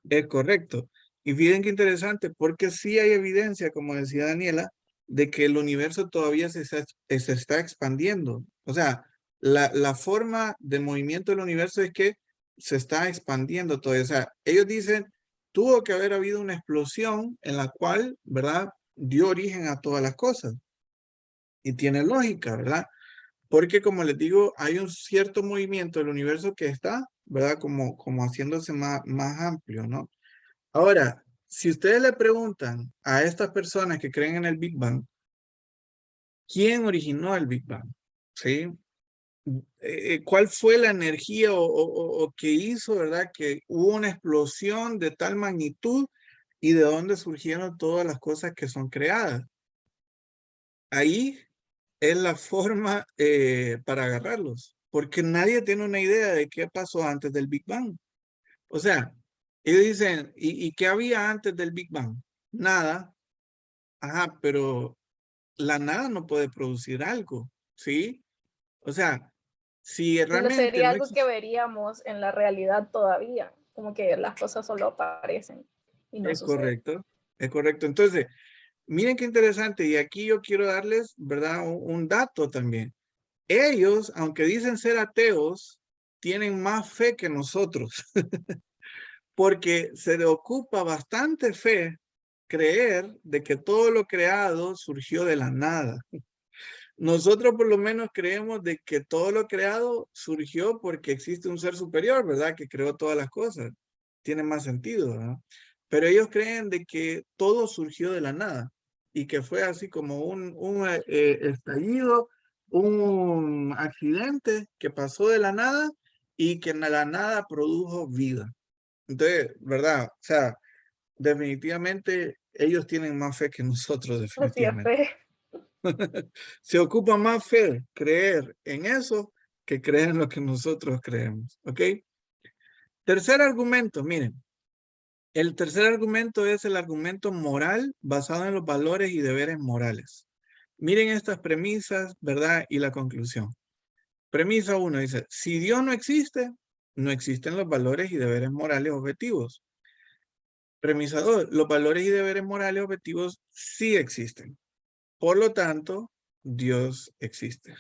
Es correcto. Y miren qué interesante, porque sí hay evidencia, como decía Daniela, de que el universo todavía se está expandiendo. O sea, la forma de movimiento del universo es que se está expandiendo todavía. O sea, ellos dicen, tuvo que haber habido una explosión en la cual, ¿verdad? Dio origen a todas las cosas. Y tiene lógica, ¿verdad? Porque como les digo, hay un cierto movimiento del universo que está, ¿verdad? Como haciéndose más amplio, ¿no? Ahora, si ustedes le preguntan a estas personas que creen en el Big Bang, ¿quién originó el Big Bang? ¿Sí? ¿Cuál fue la energía o qué hizo, verdad? Que hubo una explosión de tal magnitud y de dónde surgieron todas las cosas que son creadas. Ahí es la forma para agarrarlos, porque nadie tiene una idea de qué pasó antes del Big Bang. O sea, ellos dicen, ¿y qué había antes del Big Bang? Nada. Ajá, pero la nada no puede producir algo, ¿sí? O sea, si Solo realmente sería no algo que existe, veríamos en la realidad todavía, como que las cosas solo aparecen y no es suceden. correcto, es correcto. Entonces, miren qué interesante, y aquí yo quiero darles, ¿verdad? Un dato también. Ellos, aunque dicen ser ateos, tienen más fe que nosotros, porque se le ocupa bastante fe creer de que todo lo creado surgió de la nada. Nosotros por lo menos creemos de que todo lo creado surgió porque existe un ser superior, ¿verdad? Que creó todas las cosas. Tiene más sentido, ¿verdad? Pero ellos creen de que todo surgió de la nada y que fue así como un estallido, un accidente que pasó de la nada y que en la nada produjo vida. Entonces, ¿verdad? O sea, definitivamente ellos tienen más fe que nosotros, Así es, definitivamente. fe. Se ocupa más fe creer en eso que creer en lo que nosotros creemos, ¿ok? Tercer argumento, miren. El tercer argumento es el argumento moral basado en los valores y deberes morales. Miren estas premisas, ¿verdad? Y la conclusión. Premisa 1 dice, si Dios no existe, no existen los valores y deberes morales objetivos. Premisa 2, los valores y deberes morales objetivos sí existen. Por lo tanto, Dios existe.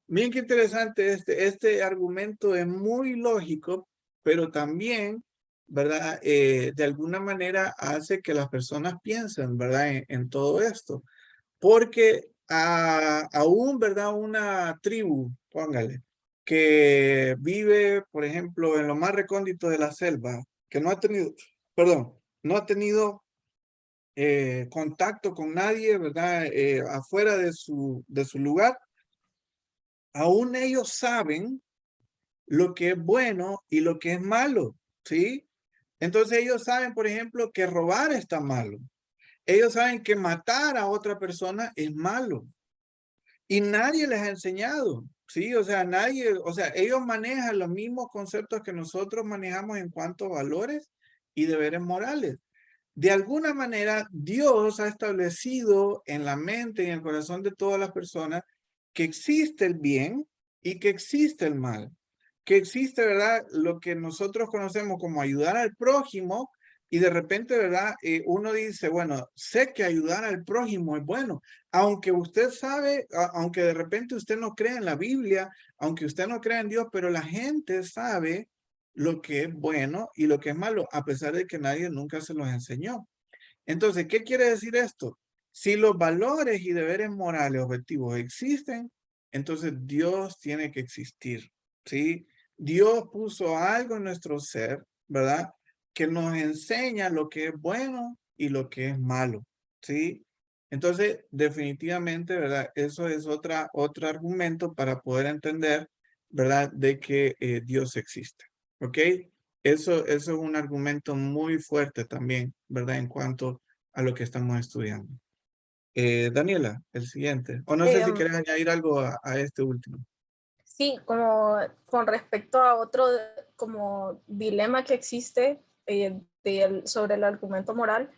Miren qué interesante este argumento es muy lógico, pero también, ¿verdad? De alguna manera hace que las personas piensen, ¿verdad? En todo esto. Porque aún, ¿verdad? Una tribu, póngale, que vive, por ejemplo, en lo más recóndito de la selva, que no ha tenido, perdón, no ha tenido contacto con nadie, ¿verdad? Afuera de su lugar, aún ellos saben lo que es bueno y lo que es malo, ¿sí? Entonces ellos saben, por ejemplo, que robar está malo. Ellos saben que matar a otra persona es malo. Y nadie les ha enseñado, Sí, o sea, nadie, o sea, ellos manejan los mismos conceptos que nosotros manejamos en cuanto a valores y deberes morales. De alguna manera, Dios ha establecido en la mente y en el corazón de todas las personas que existe el bien y que existe el mal. Que existe, ¿verdad? Lo que nosotros conocemos como ayudar al prójimo y de repente, ¿verdad? Uno dice, bueno, sé que ayudar al prójimo es bueno, aunque usted sabe, aunque de repente usted no cree en la Biblia, aunque usted no cree en Dios, pero la gente sabe lo que es bueno y lo que es malo, a pesar de que nadie nunca se los enseñó. Entonces, ¿qué quiere decir esto? Si los valores y deberes morales objetivos existen, entonces Dios tiene que existir, ¿sí? Dios puso algo en nuestro ser, ¿verdad? Que nos enseña lo que es bueno y lo que es malo, ¿sí? Entonces, definitivamente, ¿verdad? Eso es otro argumento para poder entender, ¿verdad? De que Dios existe, ¿ok? Eso es un argumento muy fuerte también, ¿verdad? En cuanto a lo que estamos estudiando. Daniela, el siguiente. O no sé si quieres añadir algo a este último. Sí, como con respecto a otro como dilema que existe sobre el argumento moral,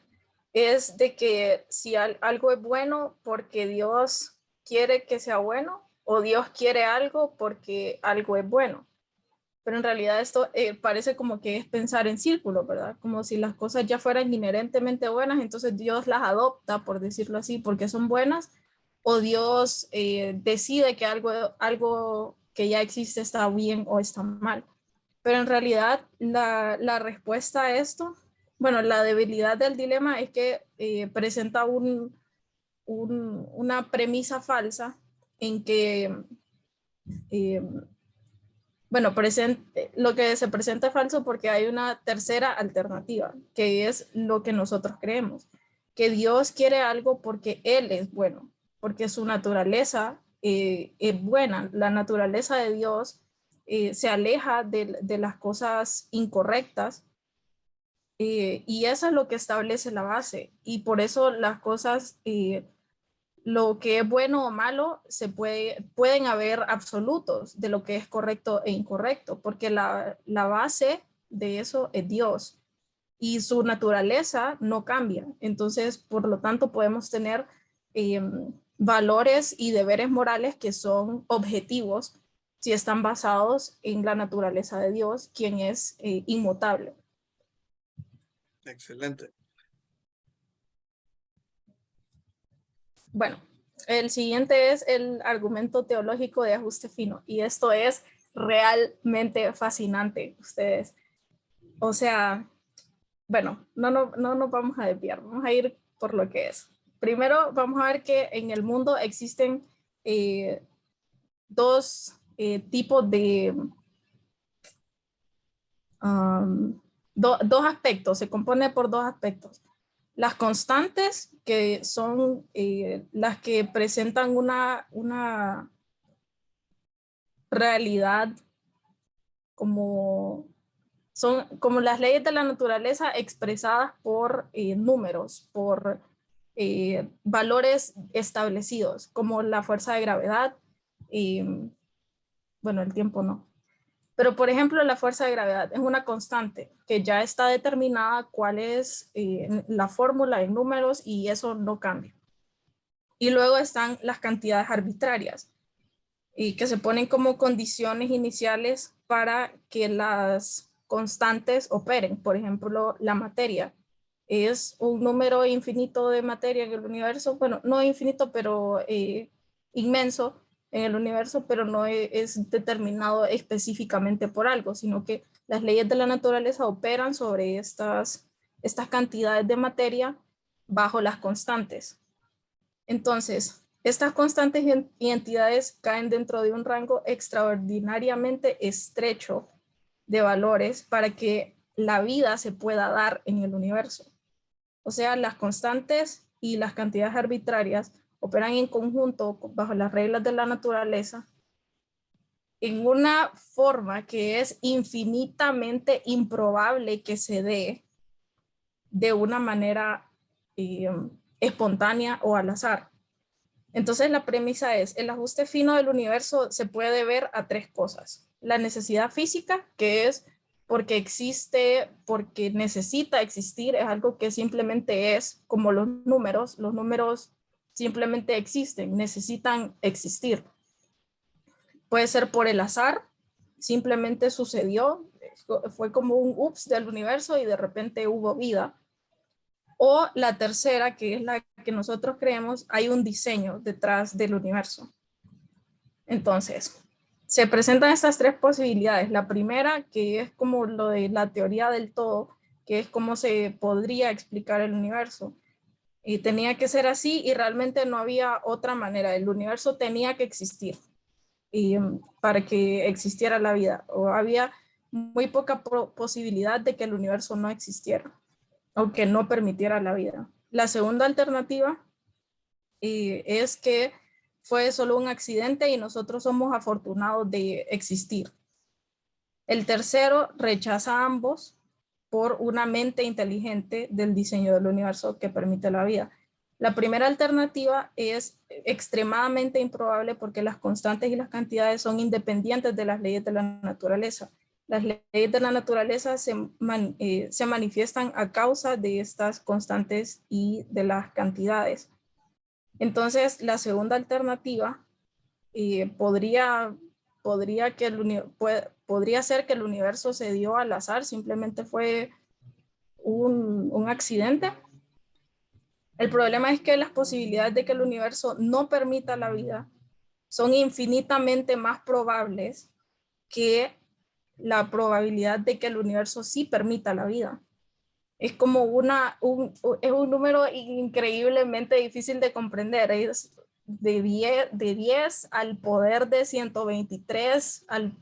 es de que si algo es bueno porque Dios quiere que sea bueno o Dios quiere algo porque algo es bueno. Pero en realidad esto parece como que es pensar en círculo, ¿verdad? Como si las cosas ya fueran inherentemente buenas, entonces Dios las adopta, por decirlo así, porque son buenas, o Dios decide que algo que ya existe está bien o está mal. Pero en realidad la respuesta a esto, bueno, la debilidad del dilema es que presenta una premisa falsa en que eh, bueno, lo que se presenta es falso porque hay una tercera alternativa, que es lo que nosotros creemos, que Dios quiere algo porque Él es bueno, porque su naturaleza es buena. La naturaleza de Dios se aleja de las cosas incorrectas y eso es lo que establece la base. Y por eso las cosas lo que es bueno o malo, pueden haber absolutos de lo que es correcto e incorrecto, porque la base de eso es Dios y su naturaleza no cambia. Entonces, por lo tanto, podemos tener valores y deberes morales que son objetivos si están basados en la naturaleza de Dios, quien es inmutable. Excelente. Bueno, el siguiente es el argumento teológico de ajuste fino y esto es realmente fascinante, ustedes. O sea, bueno, no nos vamos a desviar, vamos a ir por lo que es. Primero vamos a ver que en el mundo existen dos tipos de... dos aspectos, se compone por dos aspectos. Las constantes, que son las que presentan una realidad son como las leyes de la naturaleza expresadas por números, por valores establecidos, como la fuerza de gravedad, bueno, el tiempo no. Pero, por ejemplo, la fuerza de gravedad es una constante que ya está determinada cuál es la fórmula en números y eso no cambia. Y luego están las cantidades arbitrarias y que se ponen como condiciones iniciales para que las constantes operen. Por ejemplo, la materia es un número infinito de materia en el universo, bueno, no infinito, pero inmenso en el universo, pero no es determinado específicamente por algo, sino que las leyes de la naturaleza operan sobre estas cantidades de materia bajo las constantes. Entonces, estas constantes y entidades caen dentro de un rango extraordinariamente estrecho de valores para que la vida se pueda dar en el universo. O sea, las constantes y las cantidades arbitrarias operan en conjunto bajo las reglas de la naturaleza en una forma que es infinitamente improbable que se dé de una manera espontánea o al azar. Entonces la premisa es, el ajuste fino del universo se puede deber a tres cosas. La necesidad física, que es porque existe, porque necesita existir, es algo que simplemente es como los números simplemente existen, necesitan existir. Puede ser por el azar, simplemente sucedió, fue como un ups del universo y de repente hubo vida. O la tercera, que es la que nosotros creemos, hay un diseño detrás del universo. Entonces, se presentan estas tres posibilidades. La primera, que es como lo de la teoría del todo, que es cómo se podría explicar el universo. Y tenía que ser así y realmente no había otra manera. El universo tenía que existir para que existiera la vida. O había muy poca posibilidad de que el universo no existiera o que no permitiera la vida. La segunda alternativa es que fue solo un accidente y nosotros somos afortunados de existir. El tercero rechaza ambos por una mente inteligente del diseño del universo que permite la vida. La primera alternativa es extremadamente improbable porque las constantes y las cantidades son independientes de las leyes de la naturaleza. Las leyes de la naturaleza se manifiestan a causa de estas constantes y de las cantidades. Entonces, la segunda alternativa podría ser que el universo se dio al azar, simplemente fue un accidente. El problema es que las posibilidades de que el universo no permita la vida son infinitamente más probables que la probabilidad de que el universo sí permita la vida. Es como es un número increíblemente difícil de comprender. Es de 10 al poder de 123, al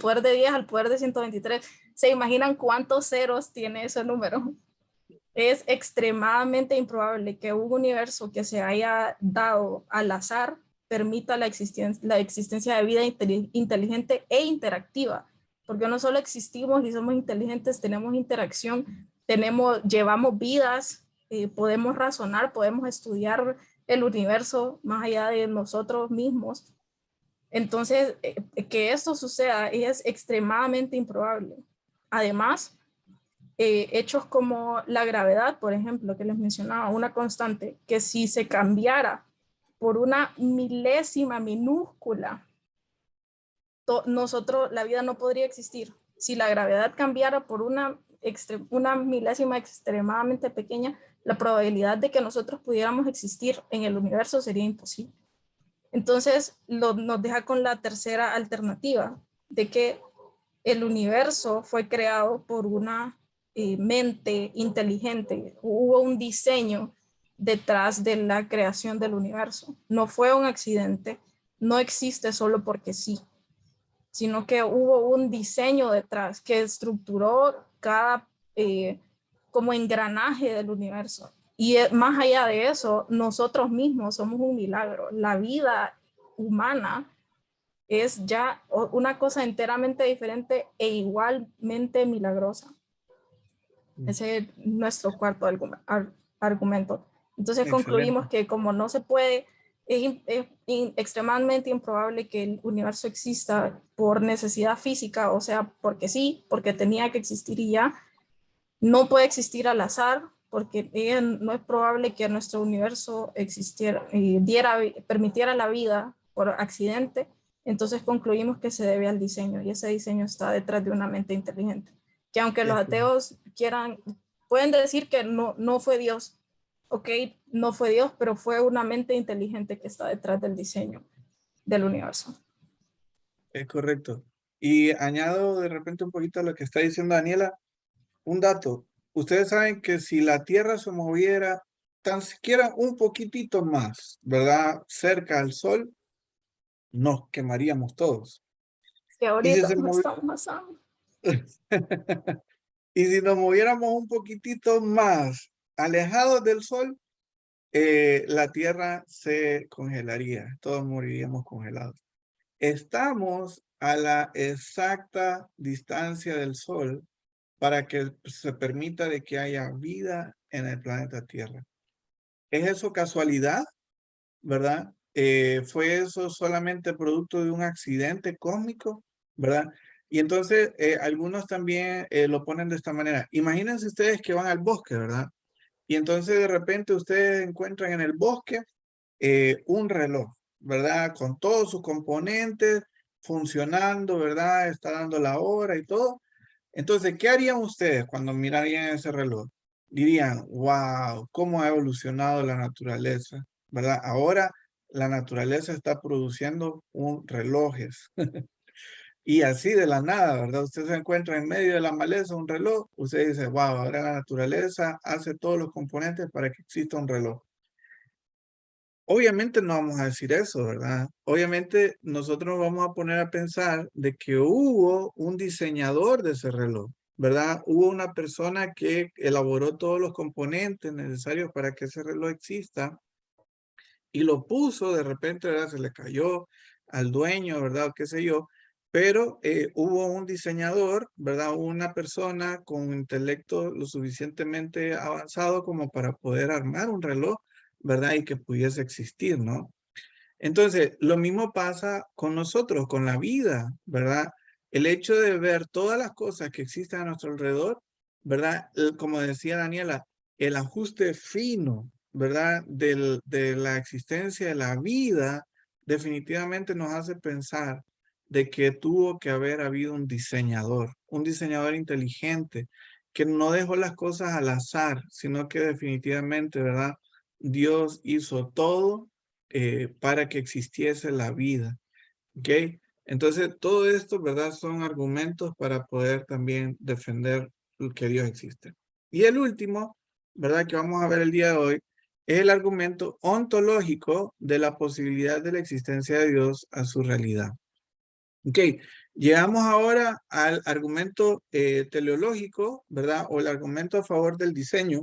poder de 10 al poder de 123. ¿Se imaginan cuántos ceros tiene ese número? Es extremadamente improbable que un universo que se haya dado al azar permita la existencia de vida inteligente e interactiva, porque no solo existimos y somos inteligentes, tenemos interacción, llevamos vidas, podemos razonar, podemos estudiar el universo más allá de nosotros mismos. Entonces, que esto suceda es extremadamente improbable. Además, hechos como la gravedad, por ejemplo, que les mencionaba, una constante, que si se cambiara por una milésima minúscula, la vida no podría existir. Si la gravedad cambiara por una milésima extremadamente pequeña, la probabilidad de que nosotros pudiéramos existir en el universo sería imposible. Entonces, nos deja con la tercera alternativa, de que el universo fue creado por una mente inteligente. Hubo un diseño detrás de la creación del universo. No fue un accidente, no existe solo porque sí, sino que hubo un diseño detrás que estructuró cada como engranaje del universo. Y más allá de eso, nosotros mismos somos un milagro. La vida humana es ya una cosa enteramente diferente e igualmente milagrosa. Ese es nuestro cuarto argumento. Entonces concluimos que como no se puede, es extremadamente improbable que el universo exista por necesidad física, o sea, porque sí, porque tenía que existir y ya. No puede existir al azar, porque no es probable que nuestro universo existiera, permitiera la vida por accidente. Entonces concluimos que se debe al diseño y ese diseño está detrás de una mente inteligente. Que aunque los ateos pueden decir que no fue Dios, ok, no fue Dios, pero fue una mente inteligente que está detrás del diseño del universo. Es correcto. Y añado de repente un poquito a lo que está diciendo Daniela, un dato. Ustedes saben que si la Tierra se moviera tan siquiera un poquitito más, ¿verdad? Cerca al Sol, nos quemaríamos todos. Que ahorita no estamos pasando. Y si nos moviéramos un poquitito más alejados del Sol, la Tierra se congelaría, todos moriríamos congelados. Estamos a la exacta distancia del Sol para que se permita de que haya vida en el planeta Tierra. ¿Es eso casualidad? ¿verdad? ¿Fue eso solamente producto de un accidente cósmico? ¿Verdad? Y entonces algunos también lo ponen de esta manera. Imagínense ustedes que van al bosque, ¿verdad? Y entonces de repente ustedes encuentran en el bosque un reloj, ¿verdad? Con todos sus componentes funcionando, ¿verdad? Está dando la hora y todo. Entonces, ¿qué harían ustedes cuando mirarían ese reloj? Dirían, wow, cómo ha evolucionado la naturaleza, ¿verdad? Ahora la naturaleza está produciendo un relojes. Y así de la nada, ¿verdad? Usted se encuentra en medio de la maleza un reloj, usted dice, wow, ahora la naturaleza hace todos los componentes para que exista un reloj. Obviamente no vamos a decir eso, ¿verdad? Obviamente nosotros nos vamos a poner a pensar de que hubo un diseñador de ese reloj, ¿verdad? Hubo una persona que elaboró todos los componentes necesarios para que ese reloj exista y lo puso, de repente, ¿verdad? Se le cayó al dueño, ¿verdad? O qué sé yo, pero hubo un diseñador, ¿verdad? Una persona con intelecto lo suficientemente avanzado como para poder armar un reloj, ¿verdad? Y que pudiese existir, ¿no? Entonces, lo mismo pasa con nosotros, con la vida, ¿verdad? El hecho de ver todas las cosas que existen a nuestro alrededor, ¿verdad? Como decía Daniela, el ajuste fino, ¿verdad? De la existencia de la vida, definitivamente nos hace pensar de que tuvo que haber habido un diseñador inteligente, que no dejó las cosas al azar, sino que definitivamente, ¿verdad? Dios hizo todo para que existiese la vida. ¿Ok? Entonces, todo esto, ¿verdad? Son argumentos para poder también defender que Dios existe. Y el último, ¿verdad? Que vamos a ver el día de hoy, es el argumento ontológico de la posibilidad de la existencia de Dios a su realidad. Ok, llegamos ahora al argumento teleológico, ¿verdad? O el argumento a favor del diseño.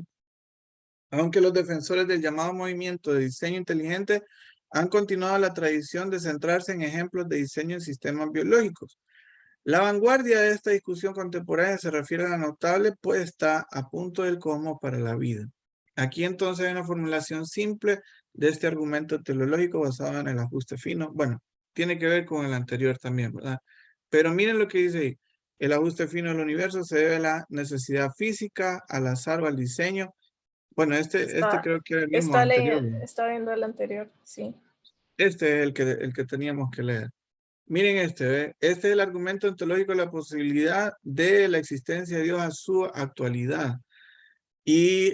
Aunque los defensores del llamado movimiento de diseño inteligente han continuado la tradición de centrarse en ejemplos de diseño en sistemas biológicos. La vanguardia de esta discusión contemporánea se refiere a la notable puesta a punto del cosmos para la vida. Aquí entonces hay una formulación simple de este argumento teleológico basado en el ajuste fino. Bueno, tiene que ver con el anterior también, ¿verdad? Pero miren lo que dice ahí. El ajuste fino del universo se debe a la necesidad física, al azar o al diseño. Bueno, este creo que era el mismo anterior. Está viendo el anterior, sí. Este es el que teníamos que leer. Miren este, ¿ve? Este es el argumento ontológico de la posibilidad de la existencia de Dios a su actualidad. Y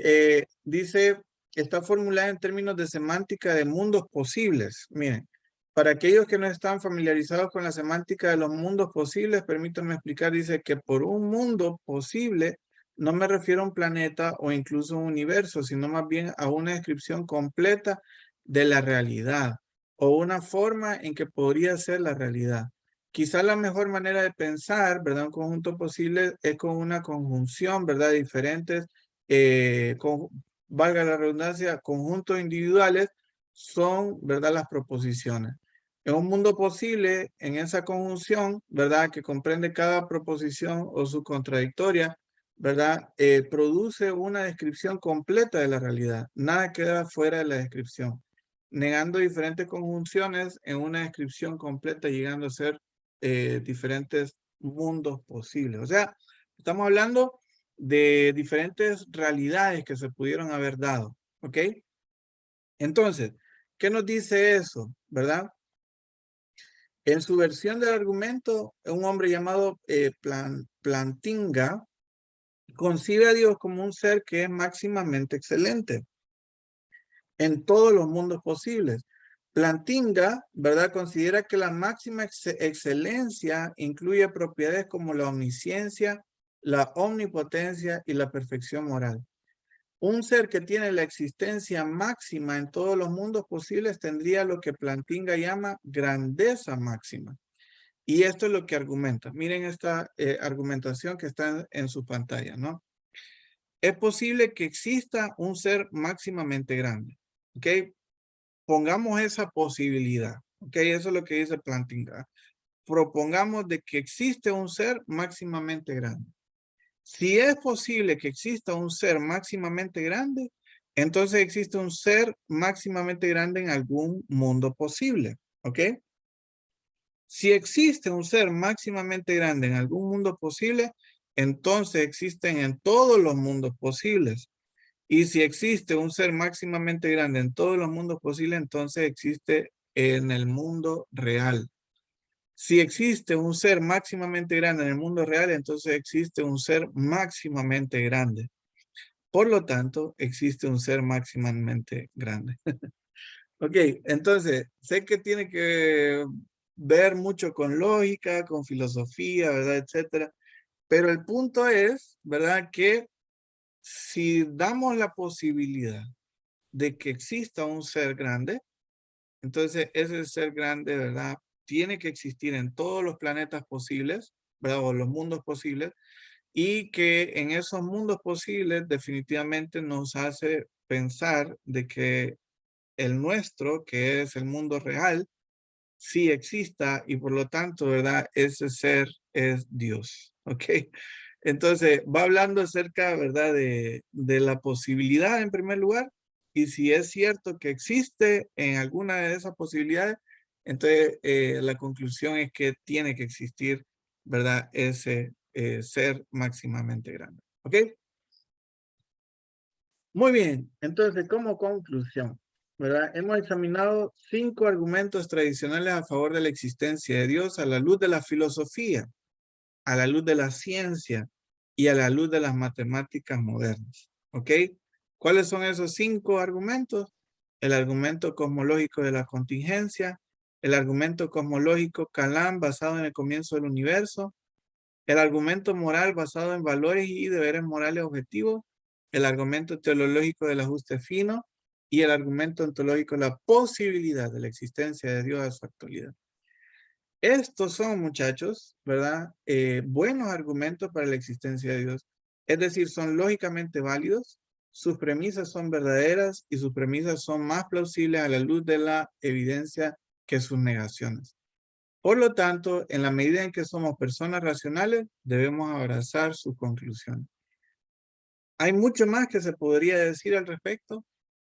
dice, está formulada en términos de semántica de mundos posibles. Miren, para aquellos que no están familiarizados con la semántica de los mundos posibles, permítanme explicar, dice que por un mundo posible no me refiero a un planeta o incluso un universo, sino más bien a una descripción completa de la realidad o una forma en que podría ser la realidad. Quizás la mejor manera de pensar, ¿verdad? Un conjunto posible es con una conjunción, ¿verdad? De diferentes valga la redundancia, conjuntos individuales son, ¿verdad? Las proposiciones. En un mundo posible, en esa conjunción, ¿verdad? Que comprende cada proposición o su contradictoria, ¿verdad? Produce una descripción completa de la realidad. Nada queda fuera de la descripción. Negando diferentes conjunciones en una descripción completa, llegando a ser diferentes mundos posibles. O sea, estamos hablando de diferentes realidades que se pudieron haber dado, ¿ok? Entonces, ¿qué nos dice eso, verdad? En su versión del argumento, un hombre llamado Plantinga concibe a Dios como un ser que es máximamente excelente en todos los mundos posibles. Plantinga, ¿verdad? Considera que la máxima excelencia incluye propiedades como la omnisciencia, la omnipotencia y la perfección moral. Un ser que tiene la existencia máxima en todos los mundos posibles tendría lo que Plantinga llama grandeza máxima. Y esto es lo que argumenta. Miren esta argumentación que está en su pantalla, ¿no? Es posible que exista un ser máximamente grande, ¿ok? Pongamos esa posibilidad, ¿ok? Eso es lo que dice Plantinga. Propongamos de que existe un ser máximamente grande. Si es posible que exista un ser máximamente grande, entonces existe un ser máximamente grande en algún mundo posible, ¿ok? Si existe un ser máximamente grande en algún mundo posible, entonces existen en todos los mundos posibles. Y si existe un ser máximamente grande en todos los mundos posibles, entonces existe en el mundo real. Si existe un ser máximamente grande en el mundo real, entonces existe un ser máximamente grande. Por lo tanto, existe un ser máximamente grande. Ok, entonces, sé que tiene que ver mucho con lógica, con filosofía, ¿verdad? Etcétera. Pero el punto es, ¿verdad? Que si damos la posibilidad de que exista un ser grande, entonces ese ser grande, ¿verdad? Tiene que existir en todos los planetas posibles, ¿verdad? O los mundos posibles, y que en esos mundos posibles definitivamente nos hace pensar de que el nuestro, que es el mundo real, sí exista y por lo tanto, ¿verdad? Ese ser es Dios, ¿ok? Entonces, va hablando acerca, ¿verdad? De la posibilidad en primer lugar y si es cierto que existe en alguna de esas posibilidades, entonces la conclusión es que tiene que existir, ¿verdad? Ese ser máximamente grande, ¿ok? Muy bien, entonces como conclusión, ¿verdad? Hemos examinado 5 argumentos tradicionales a favor de la existencia de Dios a la luz de la filosofía, a la luz de la ciencia y a la luz de las matemáticas modernas, ¿ok? ¿Cuáles son esos 5 argumentos? El argumento cosmológico de la contingencia, el argumento cosmológico Kalam basado en el comienzo del universo, el argumento moral basado en valores y deberes morales objetivos, el argumento teológico del ajuste fino y el argumento ontológico de la posibilidad de la existencia de Dios a su actualidad. Estos son, muchachos, ¿verdad? Buenos argumentos para la existencia de Dios. Es decir, son lógicamente válidos, sus premisas son verdaderas y sus premisas son más plausibles a la luz de la evidencia que sus negaciones. Por lo tanto, en la medida en que somos personas racionales, debemos abrazar sus conclusiones. Hay mucho más que se podría decir al respecto,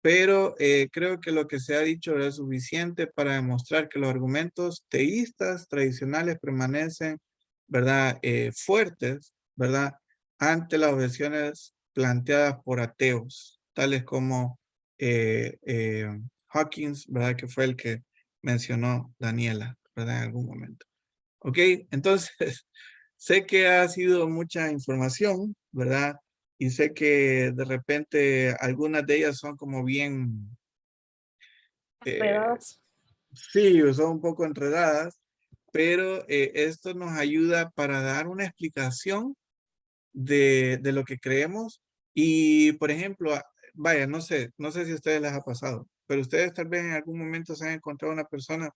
pero creo que lo que se ha dicho es suficiente para demostrar que los argumentos teístas tradicionales permanecen, ¿verdad? Fuertes, ¿verdad? Ante las objeciones planteadas por ateos, tales como Hawkins, ¿verdad? Que fue el que mencionó Daniela, ¿verdad? En algún momento. Ok, entonces, sé que ha sido mucha información, ¿verdad? Y sé que de repente algunas de ellas son como bien, Enredadas. sí, son un poco enredadas, pero esto nos ayuda para dar una explicación de lo que creemos. Y, por ejemplo, vaya, no sé si a ustedes les ha pasado, pero ustedes tal vez en algún momento se han encontrado una persona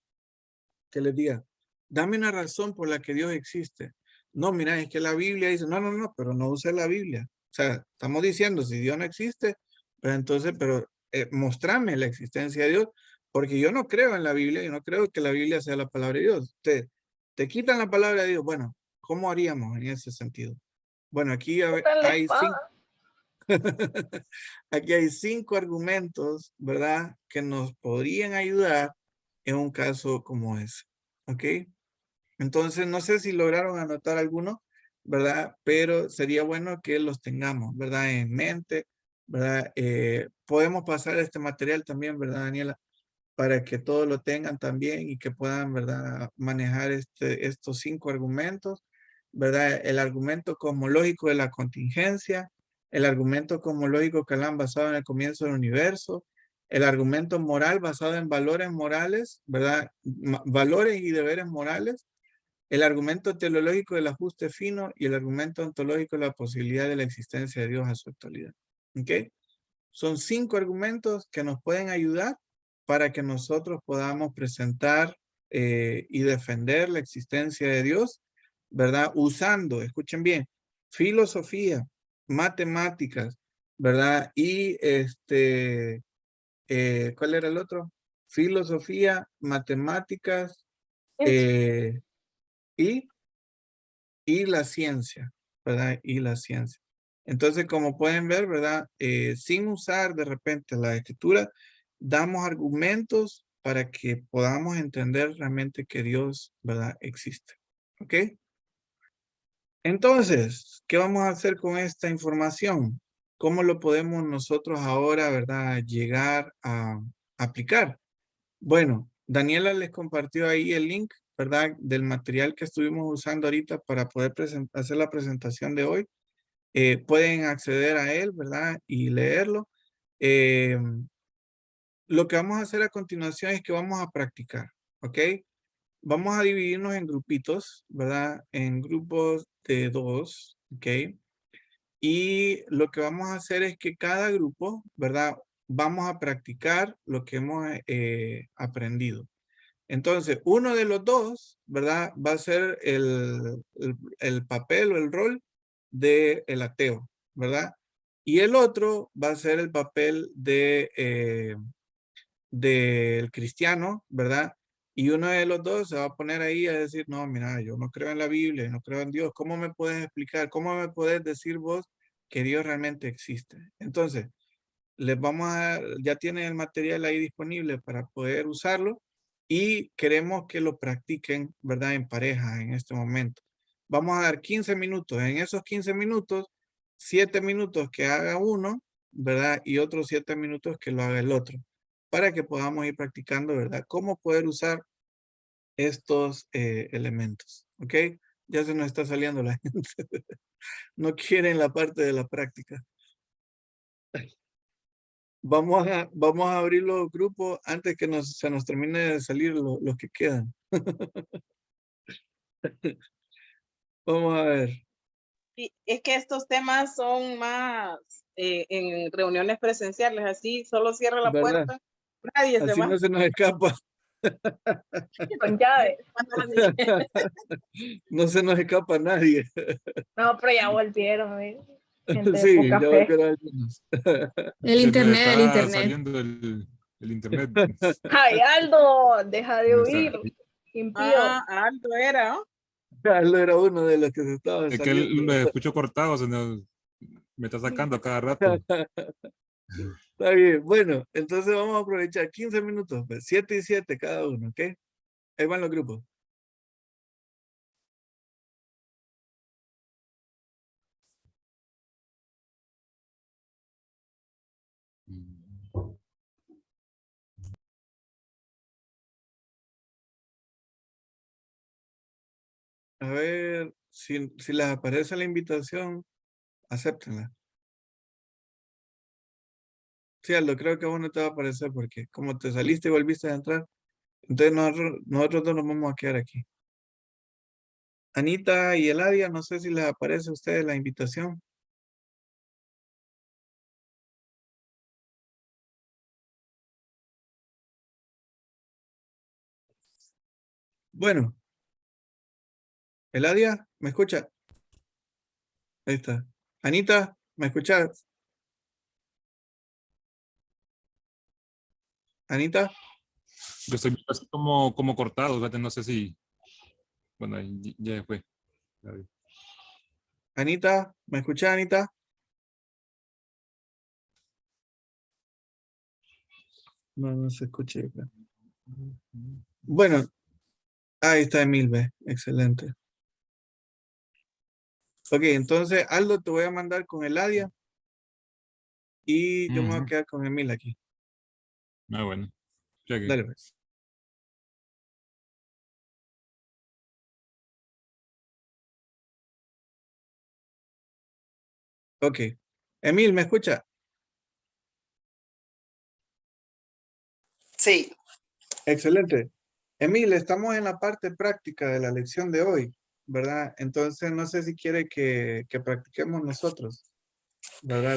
que les diga, dame una razón por la que Dios existe. No, mira, es que la Biblia dice, no, pero no use la Biblia. O sea, estamos diciendo, si Dios no existe, pero entonces, mostrame la existencia de Dios, porque yo no creo en la Biblia, yo no creo que la Biblia sea la palabra de Dios. Te quitan la palabra de Dios. Bueno, ¿cómo haríamos en ese sentido? Bueno, aquí hay 5. Aquí hay 5 argumentos, ¿verdad? Que nos podrían ayudar en un caso como ese. ¿Ok? Entonces, no sé si lograron anotar alguno, ¿verdad? Pero sería bueno que los tengamos, ¿verdad? En mente, ¿verdad? Podemos pasar este material también, ¿verdad, Daniela? Para que todos lo tengan también y que puedan, ¿verdad? Manejar estos 5 argumentos, ¿verdad? El argumento cosmológico de la contingencia, el argumento cosmológico Kalam basado en el comienzo del universo, el argumento moral basado en valores morales, ¿verdad? Valores y deberes morales, el argumento teológico del ajuste fino y el argumento ontológico de la posibilidad de la existencia de Dios a su actualidad. ¿Ok? Son 5 argumentos que nos pueden ayudar para que nosotros podamos presentar y defender la existencia de Dios, ¿verdad? Usando, escuchen bien, filosofía, matemáticas, ¿verdad? Y ¿cuál era el otro? Filosofía, matemáticas y la ciencia, ¿verdad? Y la ciencia. Entonces, como pueden ver, ¿verdad? Sin usar de repente la escritura, damos argumentos para que podamos entender realmente que Dios, ¿verdad? Existe. ¿Ok? Entonces, ¿qué vamos a hacer con esta información? ¿Cómo lo podemos nosotros ahora, ¿verdad? Llegar a aplicar. Bueno, Daniela les compartió ahí el link, ¿verdad? Del material que estuvimos usando ahorita para poder hacer la presentación de hoy. Pueden acceder a él, ¿verdad? Y leerlo. Lo que vamos a hacer a continuación es que vamos a practicar, ¿ok? Vamos a dividirnos en grupitos, ¿verdad? En grupos de 2, ¿ok? Y lo que vamos a hacer es que cada grupo, ¿verdad? Vamos a practicar lo que hemos aprendido. Entonces, uno de los dos, ¿verdad? Va a ser el papel o el rol del ateo, ¿verdad? Y el otro va a ser el papel del cristiano, ¿verdad? Y uno de los dos se va a poner ahí a decir, no, mira, yo no creo en la Biblia, no creo en Dios. ¿Cómo me puedes explicar? ¿Cómo me puedes decir vos que Dios realmente existe? Entonces, les vamos a, ya tienen el material ahí disponible para poder usarlo y queremos que lo practiquen, ¿verdad? En pareja en este momento. Vamos a dar 15 minutos. En esos 15 minutos, 7 minutos que haga uno, ¿verdad? Y otros 7 minutos que lo haga el otro, para que podamos ir practicando, ¿verdad? Cómo poder usar estos elementos, ¿ok? Ya se nos está saliendo la gente. No quieren la parte de la práctica. Vamos a abrir los grupos antes que se nos termine de salir los que quedan. Vamos a ver. Y es que estos temas son más en reuniones presenciales, así solo cierra la ¿Verdad? puerta, nadie se Así va. no se nos escapa. Con llave. No se nos escapa nadie. No, pero ya volvieron, gente de Sí, poca ya fe. volvieron algunos. El Se nos internet, el está internet. saliendo el internet. Ay, Aldo, deja de No huir. está- Impío. Alto era, ¿no? Carlos era uno de los que se estaba Es que saliendo. lo escucho cortado, me está sacando a cada rato. Está bien. Bueno, entonces vamos a aprovechar 15 minutos, pues, 7 y 7 cada uno, ¿ok? Ahí van los grupos. A ver, si les aparece la invitación, acéptenla. Sí, Aldo, creo que a vos no te va a aparecer porque como te saliste y volviste a entrar, entonces nosotros dos nos vamos a quedar aquí. Anita y Eladia, no sé si les aparece a ustedes la invitación. Bueno, Eladia, ¿me escucha? Ahí está. Anita, ¿me escuchas? Anita, Yo estoy así como cortado, fíjate, no sé si. Bueno, ahí ya fue. A ver. Anita, ¿me escuchas, Anita? No se escucha. Bueno, ahí está Emil, ve. Excelente. Ok, entonces Aldo te voy a mandar con Eladia y yo me voy a Ujú. quedar con Emil aquí. Ah, bueno. Cheque. Dale, pues. Ok. Emil, ¿me escucha? Sí, Excelente. Emil, estamos en la parte práctica de la lección de hoy, ¿verdad? Entonces, no sé si quiere que practiquemos nosotros, ¿verdad?